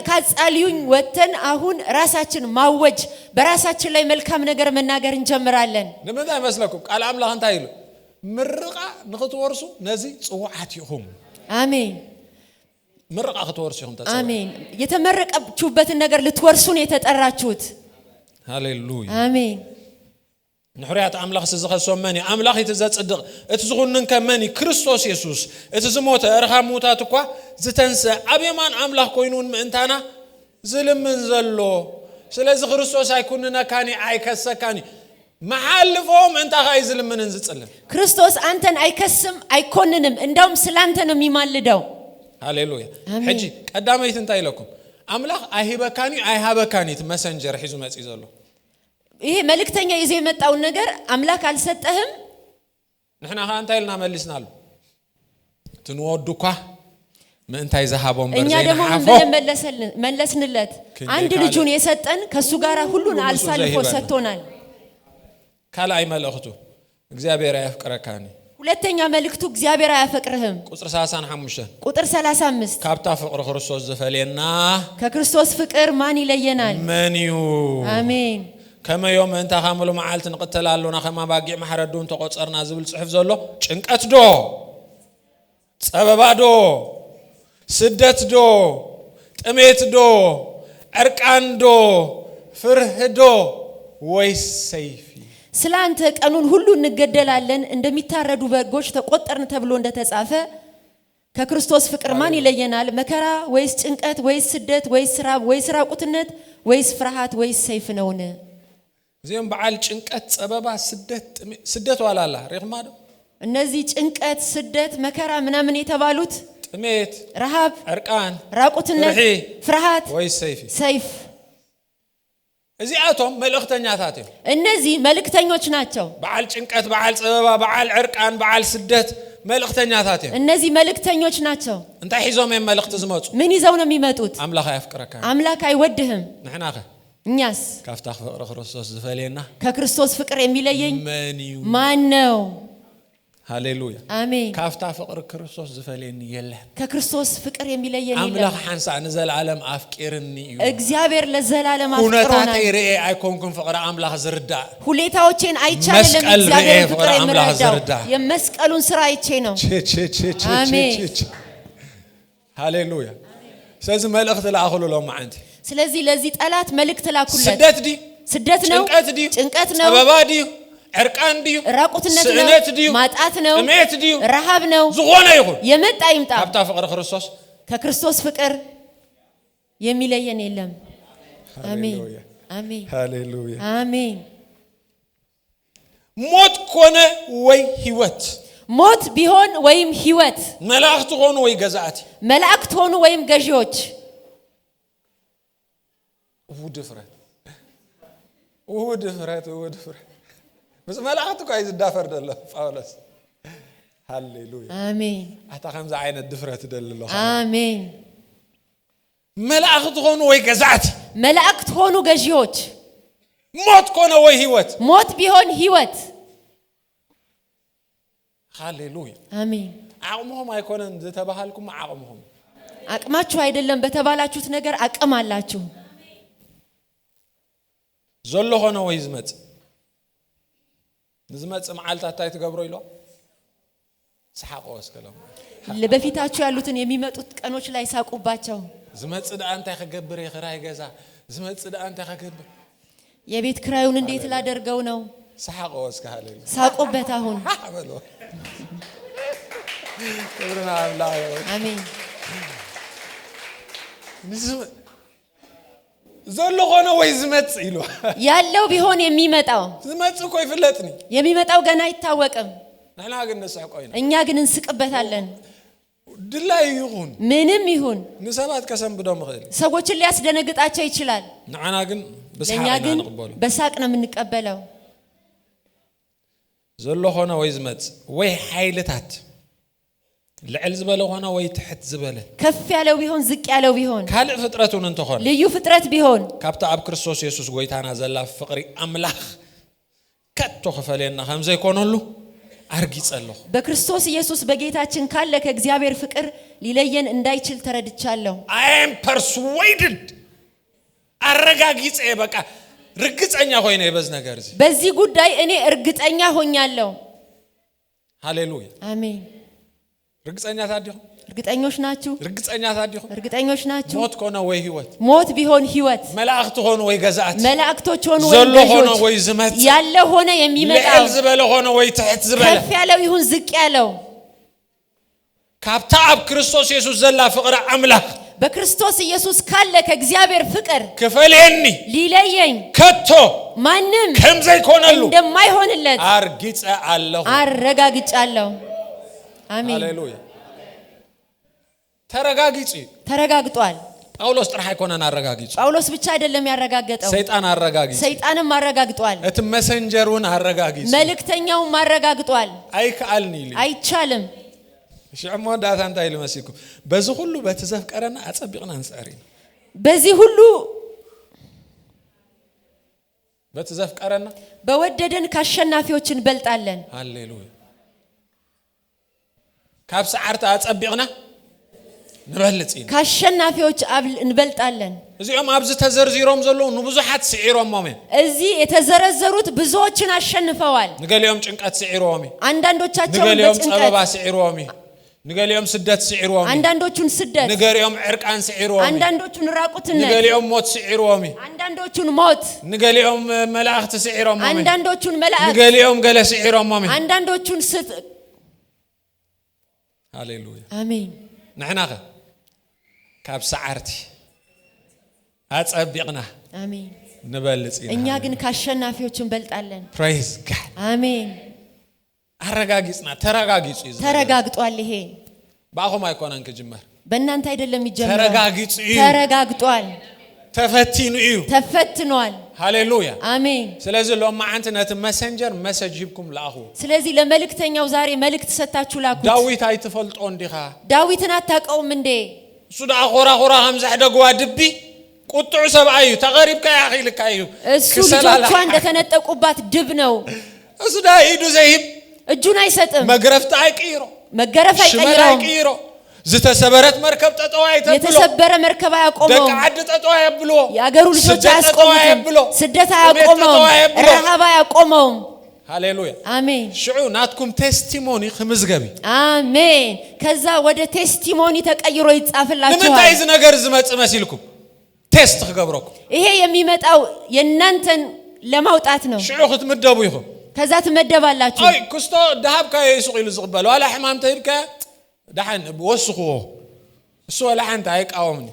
ካጻልዩኝ ወተን አሁን ራሳችን ማወጅ በራሳችን ላይ መልካም ነገር መናገር እንጀምራለን ለምን አይመስለኩም ቃል አምላክ እንታይ ይሉ ምርቃ ንኽትወርሱ ነዚ ጽዋዓት ይሁም አሜን ምርቃ ክትወርሱ ይሁም ተጻፈ አሜን የተመረቀችሁበትን ነገር ልትወርሱን የተጠራችሁት ሃሌሉያ አሜን ንሕርያት አምላክ ዝኸሶመኒ አምላክ ይተዘጽድቅ እትዝኹንን ከመኒ ክርስቶስ ኢየሱስ እትዝሞተ እርሃሙታት እኳ ዝተንሰ አብየማን አምላክ ኮይኑን ምእንታና ዝልምን ዘሎ ስለዚህ ክርስቶስ አይኩንነካኒ አይከሰካኒ መሐልፎም እንታ ጋይ ዝልምንን ዝጽልን ክርስቶስ አንተን አይከስም አይኮንንም እንዳውም ስላንተ ነው የሚማልደው ሃሌሉያ ሕጂ ቀዳመይት እንታይ ኢለኩም አምላክ አይሂበካኒ አይሃበካኒ መሰንጀር ሒዙ መጽ ዘሎ ይሄ መልእክተኛ ይዘ የመጣው ነገር አምላክ አልሰጠህም ንሕና ካንታይልና መልስናሉ ትንወዱካ ምንታይ ዘሃቦም እኛ ደግሞ መለስንለት አንድ ልጁን የሰጠን ከሱ ጋር ሁሉን አልሳልፎ ሰጥቶናል ካላይ መልእክቱ እግዚአብሔር ያፍቅረካኒ ሁለተኛ መልእክቱ እግዚአብሔር አያፈቅርህም ቁጥር 35 ካብታ ፍቅር ክርስቶስ ዘፈልየና ከክርስቶስ ፍቅር ማን ይለየናል መንዩ አሜን كما يوم انت خامل معالت نقتلالونا كما باقي محردون تقصرنا زبل صحف زلو ጭንቀት ዶ ጸበባ ዶ ስደት ዶ ጥሜት ዶ እርቃን ዶ ፍርህ ዶ ወይስ ሰይፍ ስላንተ ቀኑን ሁሉ እንገደላለን እንደሚታረዱ በጎች ተቆጠርን ተብሎ እንደተጻፈ ከክርስቶስ ፍቅር ማን ይለየናል መከራ ወይስ ጭንቀት ወይስ ስደት ወይስ ራብ ወይስ ራቁትነት ወይስ ፍርሃት ወይስ ሰይፍ ነውን ዚም በዓል ጭንቀት ጸበባ ስደት ዋላላ ረግማዶ እነዚህ ጭንቀት ስደት መከራ ምናምን የተባሉት ጥሜት ረሃብ እርቃን ራቁትነት ፍርሃት ወይስ ሰይፍ እዚህ አቶም መልእክተኛታት እነዚህ መልእክተኞች ናቸው በዓል ጭንቀት በዓል ጸበባ በዓል እርቃን በዓል ስደት መልእክተኛታት እነዚህ መልእክተኞች ናቸው እንታይ ሒዞም መልእክት ዝመጹ ምን ይዘው ነው የሚመጡት አምላክ ያፍቅረካ አምላክ አይወድህም ንሕናኸ እኛስ ካፍታ ፍቅር ክርስቶስ ዝፈልየና ከክርስቶስ ፍቅር የሚለየኝ ማን ነው ሃሌሉያ አሜን ካፍታ ፍቅር ክርስቶስ ዝፈልየኒ የለም ከክርስቶስ ፍቅር የሚለየኝ የለም አምላክ ሓንሳ ንዘላለም አፍቅርኒ እዩ እግዚአብሔር ለዘላለም አፍቅሮናል ሁነታተይ ርኤ አይኮንኩም ፍቅር አምላክ ዝርዳ ሁኔታዎችን አይቻለም እግዚአብሔር ፍቅር የሚረዳው የመስቀሉን ስራ አይቼ ነው አሜን ሃሌሉያ ስለዚህ መልእክት ላአخلሎም አንተ ስለዚህ ለዚህ ጠላት መልእክት ላኩለት ስደት ነው ጭንቀት ነው ጸበባ ዲዩ እርቃን ዲዩ ራቁትነት ነው ማጣት ነው ጥሜት ዲዩ ረሃብ ነው ዝሆነ ይሁን የመጣ ይምጣ ካብታ ፍቅር ክርስቶስ ከክርስቶስ ፍቅር የሚለየን የለም አሜን አሜን ሃሌሉያ አሜን ሞት ኮነ ወይ ህይወት ሞት ቢሆን ወይም ህይወት መላእክት ሆኑ ወይ ገዛአቲ መላእክት ሆኑ ወይም ገዢዎች ወድፍረት بس ملاحظة كويس الدافر دلله فاولس هاليلويا آمين حتى خمسة عين الدفرة دلله آمين ملاحظة هونو ويجزعتي ملاحظة هونو جزيوت موت كونه ويهوت موت بيهون هيوت هاليلويا آمين عقمهم هيكون تبهالكم عقمهم عقماتشو هيدلهم بتبالاتشو تنجر عقم اللاتشو زلوا هونو ويزمت زمت سمعالتا تاي تقبروا يلو سحقوا اسكلام اللي بفيتاچو ያሉትን የሚመጡት ቀኖች ላይ ሳቁባቸው زمت صدا አንተ ያከገብር ይخራይ ገዛ زمت صدا አንተ ያከገብር የቤት ክራዩን እንዴት ላደርገው ነው سحقوا اسكاله ሳቁበት አሁን ክብርና አምላክ አሜን ዘሎ ሆነ ወይ ዝመጽ ይሉ ያለው ቢሆን የሚመጣው ዝመጽ እኮ ይፍለጥኒ የሚመጣው ገና አይታወቅም ነና ግን ነሳቆይና እኛ ግን እንስቅበታለን ድላይ ይሁን ምንም ይሁን ንሰባት ከሰምብዶ መخيل ሰዎችን ሊያስደነግጣቸው ይችላል ነና ግን በሳቅ ነው የምንቀበለው ዘሎ ሆነ ወይ ዝመጽ ወይ ኃይልታት ልዕል ዝበለ ሆነ ወይ ትሕት ዝበለ ከፍ ያለው ቢሆን ዝቅ ያለው ቢሆን ካልእ ፍጥረቱን እንተሆነ ልዩ ፍጥረት ቢሆን ካብታ አብ ክርስቶስ ኢየሱስ ጎይታና ዘላ ፍቅሪ አምላኽ ከቶ ከፈለና ከምዘ ይኮነሉ አርጊጸለሁ በክርስቶስ ኢየሱስ በጌታችን ካለ ከእግዚአብሔር ፍቅር ሊለየን እንዳይችል ተረድቻለሁ I am persuaded አረጋግጬ በቃ ርግጠኛ ሆይኔ በዝ ነገር እዚ በዚህ ጉዳይ እኔ እርግጠኛ ሆኛለሁ ሃሌሉያ አሜን ርግጠኛ ታዲሁ እርግጠኞች ናችሁ ርግጠኛ ታዲሁ እርግጠኞች ናችሁ ሞት ኮነ ወይ ህይወት ሞት ቢሆን ህይወት መላእክት ሆነ ወይ ገዛአት መላእክቶች ሆነ ወይ ዘሎ ሆነ ወይ ዝመት ያለ ሆነ የሚመጣው ልዕል ዝበለ ሆነ ወይ ትሕት ዝበለ ከፍ ያለው ይሁን ዝቅ ያለው ካብታ አብ ክርስቶስ ኢየሱስ ዘላ ፍቅሪ አምላኽ በክርስቶስ ኢየሱስ ካለ ከእግዚአብሔር ፍቅር ከፈለኒ ሊለየኝ ከቶ ማንም ከምዘ ይኮነሉ እንደማይሆንለት አርግጬ አለሁ አረጋግጫለሁ አሜን ሃሌሉያ ተረጋግጧል ጳውሎስ ጥራይ ኮነና አረጋግጭ ጳውሎስ ብቻ አይደለም ያረጋገጠው ሰይጣን አረጋግጭ ሰይጣንም አረጋግጧል እት መሰንጀሩን አረጋግጭ መልእክተኛውም አረጋግጧል አይካልኒ አይቻልም ሽዕሞ ዳታ እንታይ ልመስልኩ በዚህ ሁሉ በተዘፍቀረና አጸብቅና አንሳሪ በዚህ ሁሉ በተዘፍቀረና በወደደን ካሸናፊዎች እንበልጣለን ሃሌሉያ ካብ ሰዓርታ አጸብቅና ንበልጽን ካሸናፊዎች እንበልጣለን እዚኦም አብዝ ተዘርዚሮም ዘለው ንብዙሓት ሲዒሮም ሞሜ እዚህ የተዘረዘሩት ብዙዎችን አሸንፈዋል ንገሊኦም ጭንቀት ሲዒሮም አንዳንዶቻቸው ንገሊኦም ጸበባ ሲዒሮም ንገሊኦም ስደት ሲዒሮም አንዳንዶቹን ስደት ንገሊኦም ዕርቃን ሲዒሮም አንዳንዶቹን ራቁትነት ንገሊኦም ሞት ሲዒሮም አንዳንዶቹን ሞት ንገሊኦም መላእክት ሲዒሮም አንዳንዶቹን መላእክት ንገሊኦም ገለ ሲዒሮም አንዳንዶቹን ሃሌሉያ አሜን ንሕናኸ ካብ ሰዓርቲ አጸብቅና አሜን ንበልጽና እኛ ግን ካሸናፊዎች እንበልጣለን praise god አሜን አረጋግጽና ተረጋግጧል ይሄ ባኹም አይኮነን ከጅመር በእናንተ አይደለም ይጀምራል ተረጋግጧል ተፈቲኑ እዩ ተፈትኗል ሃሌሉያ አሜን ስለዚህ ለማ አንተነት መሰንጀር መሰጅብኩም ላኹ ስለዚህ ለመልእክተኛው ዛሬ መልእክት ሰጣችሁ ላኩት ዳዊት አይተፈልጦ እንዲኻ ዳዊትን አታውቀውም እንዴ ሱዳ ኹራ همزح ደጓ ድቢ ቁጥዑ ሰብአዩ ተቀሪብካ ያኺልካዩ እሱ ልጆቿ እንደተነጠቁባት ድብ ነው እሱዳ ሂዱ ዘይብ እጁን አይሰጥም መግረፍታ አይቀይሮ መገረፍ አይቀይሮ ዝተሰበረት መርከብ ጠጠዋይ ተብሎ የተሰበረ መርከብ አያቆመው ደቃድ ጠጠዋይ ብሎ ያገሩ ልጆች አያቆመው ስደት አያቆመው ረሃብ አያቆመው ሃሌሉያ አሜን ሽዑ ናትኩም ቴስቲሞኒ خمزገቢ አሜን ከዛ ወደ ቴስቲሞኒ ተቀይሮ ይጻፍላችኋል ለምንታይዝ ነገር ዝመጽ መስልኩም ቴስት ተገብረኩ ይሄ የሚመጣው የናንተን ለማውጣት ነው ሽዑ ክትመደቡ ይኹም ከዛ ትመደባላችሁ አይ ኩስቶ ዳሃብ ካይ ሱቂሉ ዝቅበሉ አላ ህማም ተይብካ ዳህን ወስኹ እሱ ወላ አንተ አይቃወምኒ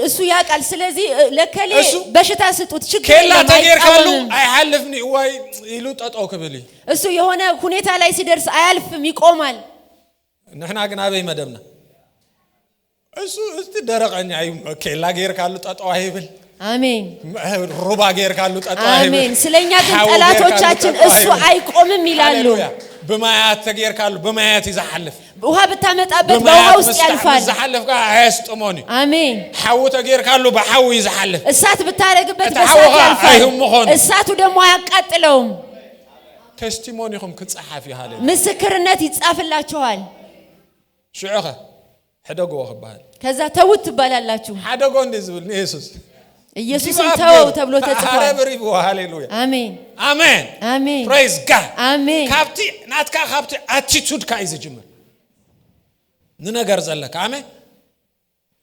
እሱ ያቃል ስለዚህ ለከሌ በሽታ ስጡት ችግር ከላ ተገርካሉ አይሐልፍኒ ወይ ይሉ ጠጣው ከበሊ እሱ የሆነ ሁኔታ ላይ ሲደርስ አያልፍም ይቆማል ነህና ግን አበይ መደብና እሱ እስቲ ደረቀኛ አይ ከላ ገርካሉ ጠጣው አይብል አሜን ሩባ ገርካሉ ጠጣው አይብል አሜን ስለኛ ግን ጠላቶቻችን እሱ አይቆምም ይላሉ በማያት ተገርካሉ በማያት ይዛሐልፍ ውሃ በታመጣበት በውሃ ውስጥ ያልፋል ይዛሐልፍ ጋር አያስጥሞኒ አሜን ሐው ተገርካሉ በሐው ይዛሐልፍ እሳት በታረግበት በእሳት ያልፋል እሳቱ ደግሞ አያቃጥለውም ቴስቲሞኒኩም ከጻሐፍ ይሃለ ምስክርነት ይጻፍላችኋል ሽዑኸ ሐደጎ ወخبال ከዛ ተውት ትባላላችሁ ሐደጎ እንደዝብል ኢየሱስን ተው ተብሎ ተጽፏል ሃሌሉያ አሜን አሜን አሜን praise god አሜን ካብቲ ናትካ ካብቲ attitude ካይዘ ጅምር ንነገር ዘለካ አሜን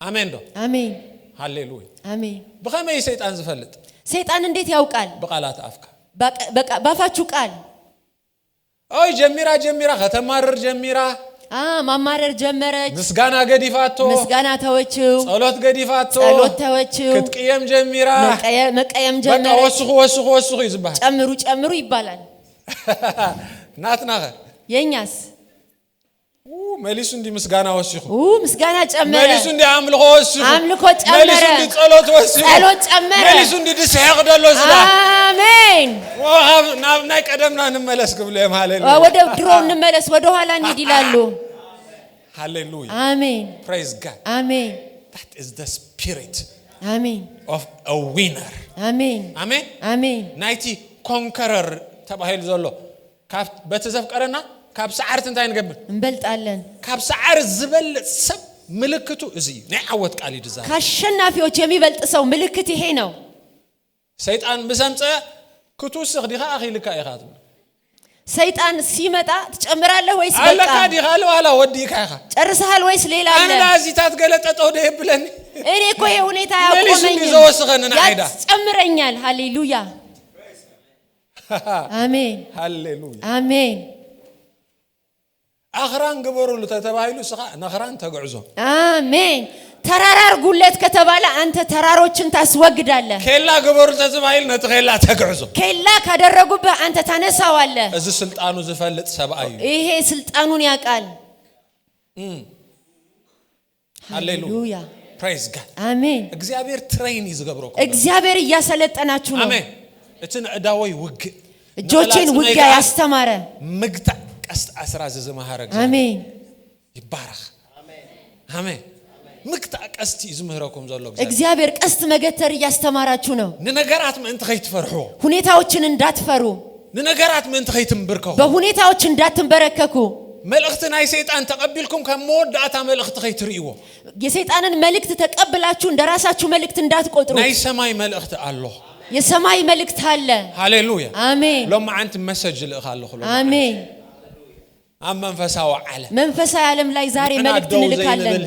አሜን ዶ አሜን ሃሌሉያ አሜን በከመይ ሰይጣን ዝፈልጥ ሰይጣን እንዴት ያውቃል በቃላት አፍካ ባፋችሁ ቃል አይ ጀሚራ ከተማረር ጀሚራ ማማረር ጀመረች ምስጋና ገዲፋቶ ምስጋና ተወችው ጸሎት ገዲፋቶ ጸሎት ተወችው ክትቅየም ጀሚራ መቀየም ጀመረች በቃ ወስኹ ይዝባል ጨምሩ ይባላል ናትናኸ የኛስ መልሱ እንዲ ምስጋና ወስኹ ምስጋና ጨመረ መልሱ እንዲ አምልኮ ወስኹ አምልኮ ጨመረ መልሱ እንዲ ጸሎት ወስኹ ጸሎት ጨመረ መልሱ እንዲ ድስሐቅ ደሎ ዝባ አሜን ናይ ቀደምና እንመለስ ግብለም ሃሌሉያ ወደ ድሮ እንመለስ ወደ ኋላ እንሂድ ይላሉ ሃሌሉያ አሜን praise god አሜን that is the spirit አሜን of a winner አሜን አሜን አሜን ናይቲ ኮንከረር ተባሂል ዘሎ ካብ በተዘፍቀረና ካብ ሰዓርት እንታይ ንገብር እንበልጣለን ካብ ሰዓር ዝበል ሰብ ምልክቱ እዚ ናይ ዓወት ቃል ይድዛ ካሸናፊዎች የሚበልጥ ሰው ምልክት ይሄ ነው ሰይጣን በሰምጸ ክትውስኽ ዲኻ አኺልካ ኢኻት ሰይጣን ሲመጣ ትጨምራለህ ወይስ በቃ አለካ ዲኻ ለዋላ ወዲካ ኢኻ ጨርሰሃል ወይስ ሌላ አለ አና ዚታት ገለጠጠው ደብለን እኔ እኮ ይሄ ሁኔታ ያቆመኝ ይዘወስኸንና አይዳ ጨምረኛል ሃሌሉያ አሜን ሃሌሉያ አሜን አኽራን ገበሩሉ ተባይሉ ስኻ ነኽራን ተግዕዞ አሜን ተራራርጉለት ከተባለ አንተ ተራሮችን ታስወግዳለህ ከላ ገበሩ ተባይል ነተኸላ ተግዕዞ ከላ ካደረጉብህ አንተ ታነሳዋለህ እዚ ስልጣኑ ዝፈልጥ ሰብአዩ ይሄ ስልጣኑን ያቃል ሃሌሉያ praise god አሜን እግዚአብሔር ትሬን ይዝገብረው እግዚአብሔር ያሰለጠናችሁ ነው አሜን እትን እዳወይ ውግ እጆቼን ውጊያ ያስተማረ ምግታ ቀስት አስራዘ ዘማሃረግ አሜን ይባረክ አሜን ምግታ ቀስት ይዝምህረኩም ዘሎ እግዚአብሔር ቀስት መገተር ያስተማራችሁ ነው ንነገራት ምን ተኸይትፈርሑ ሁኔታዎችን እንዳትፈሩ ንነገራት ምን ተኸይትምብርከው በሁኔታዎች እንዳትንበረከኩ መልእክት ናይ ሰይጣን ተቀበልኩም ከመወዳታ መልእክት ተኸይትሪዎ የሰይጣንን መልእክት ተቀበላችሁ እንደራሳችሁ መልእክት እንዳትቆጥሩ ናይ ሰማይ መልእክት አሎ የሰማይ መልእክት አለ ሃሌሉያ አሜን ለማ አንተ መሰጅ ልእኻለሁ አሜን መንፈሳው ዓለም መንፈሳው ዓለም ላይ ዛሬ መልእክት እንልካለን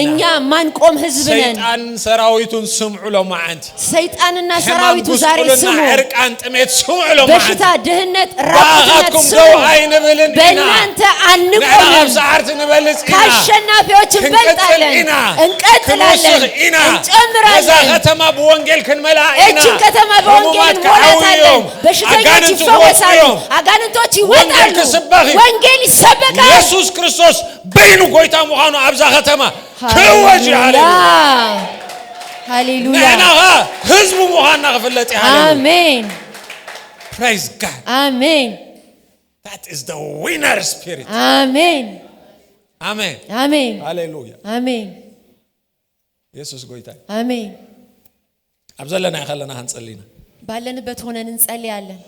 እኛ ማን ቆም ህዝብ ነን ሰይጣን ሰራዊቱን ስምዑ ለማዓንት ሰይጣንና ሰራዊቱ ዛሬ ስሙ ዕርቃን ጥሜት ስምዑ ለማዓንት በሽታ ድህነት ራቁትነት ስሙ አይንብልን በእናንተ አንቆምም ሰዓርት እንበልጽ ካሸናፊዎች እንበልጣለን እንቀጥላለን እንጨምራለን እዛ ከተማ በወንጌል ክንመላ እቺን ከተማ በወንጌል እንሞላታለን በሽተኞች ይፈወሳሉ አጋንንቶች ይወጣሉ ወንጌል ይሰበካል ኢየሱስ ክርስቶስ በይኑ ጎይታ መሆኑ አብዛ ከተማ ከወጅ ሃሌሉያ ነና ህዝቡ መሆንና ከፈለጥ ሃሌሉያ አሜን praise god አሜን that is the winner spirit አሜን አሜን አሜን ሃሌሉያ አሜን ኢየሱስ ጎይታ አሜን አብዘለና ይኸለና እንጸልይና ባለንበት ሆነን እንጸልያለን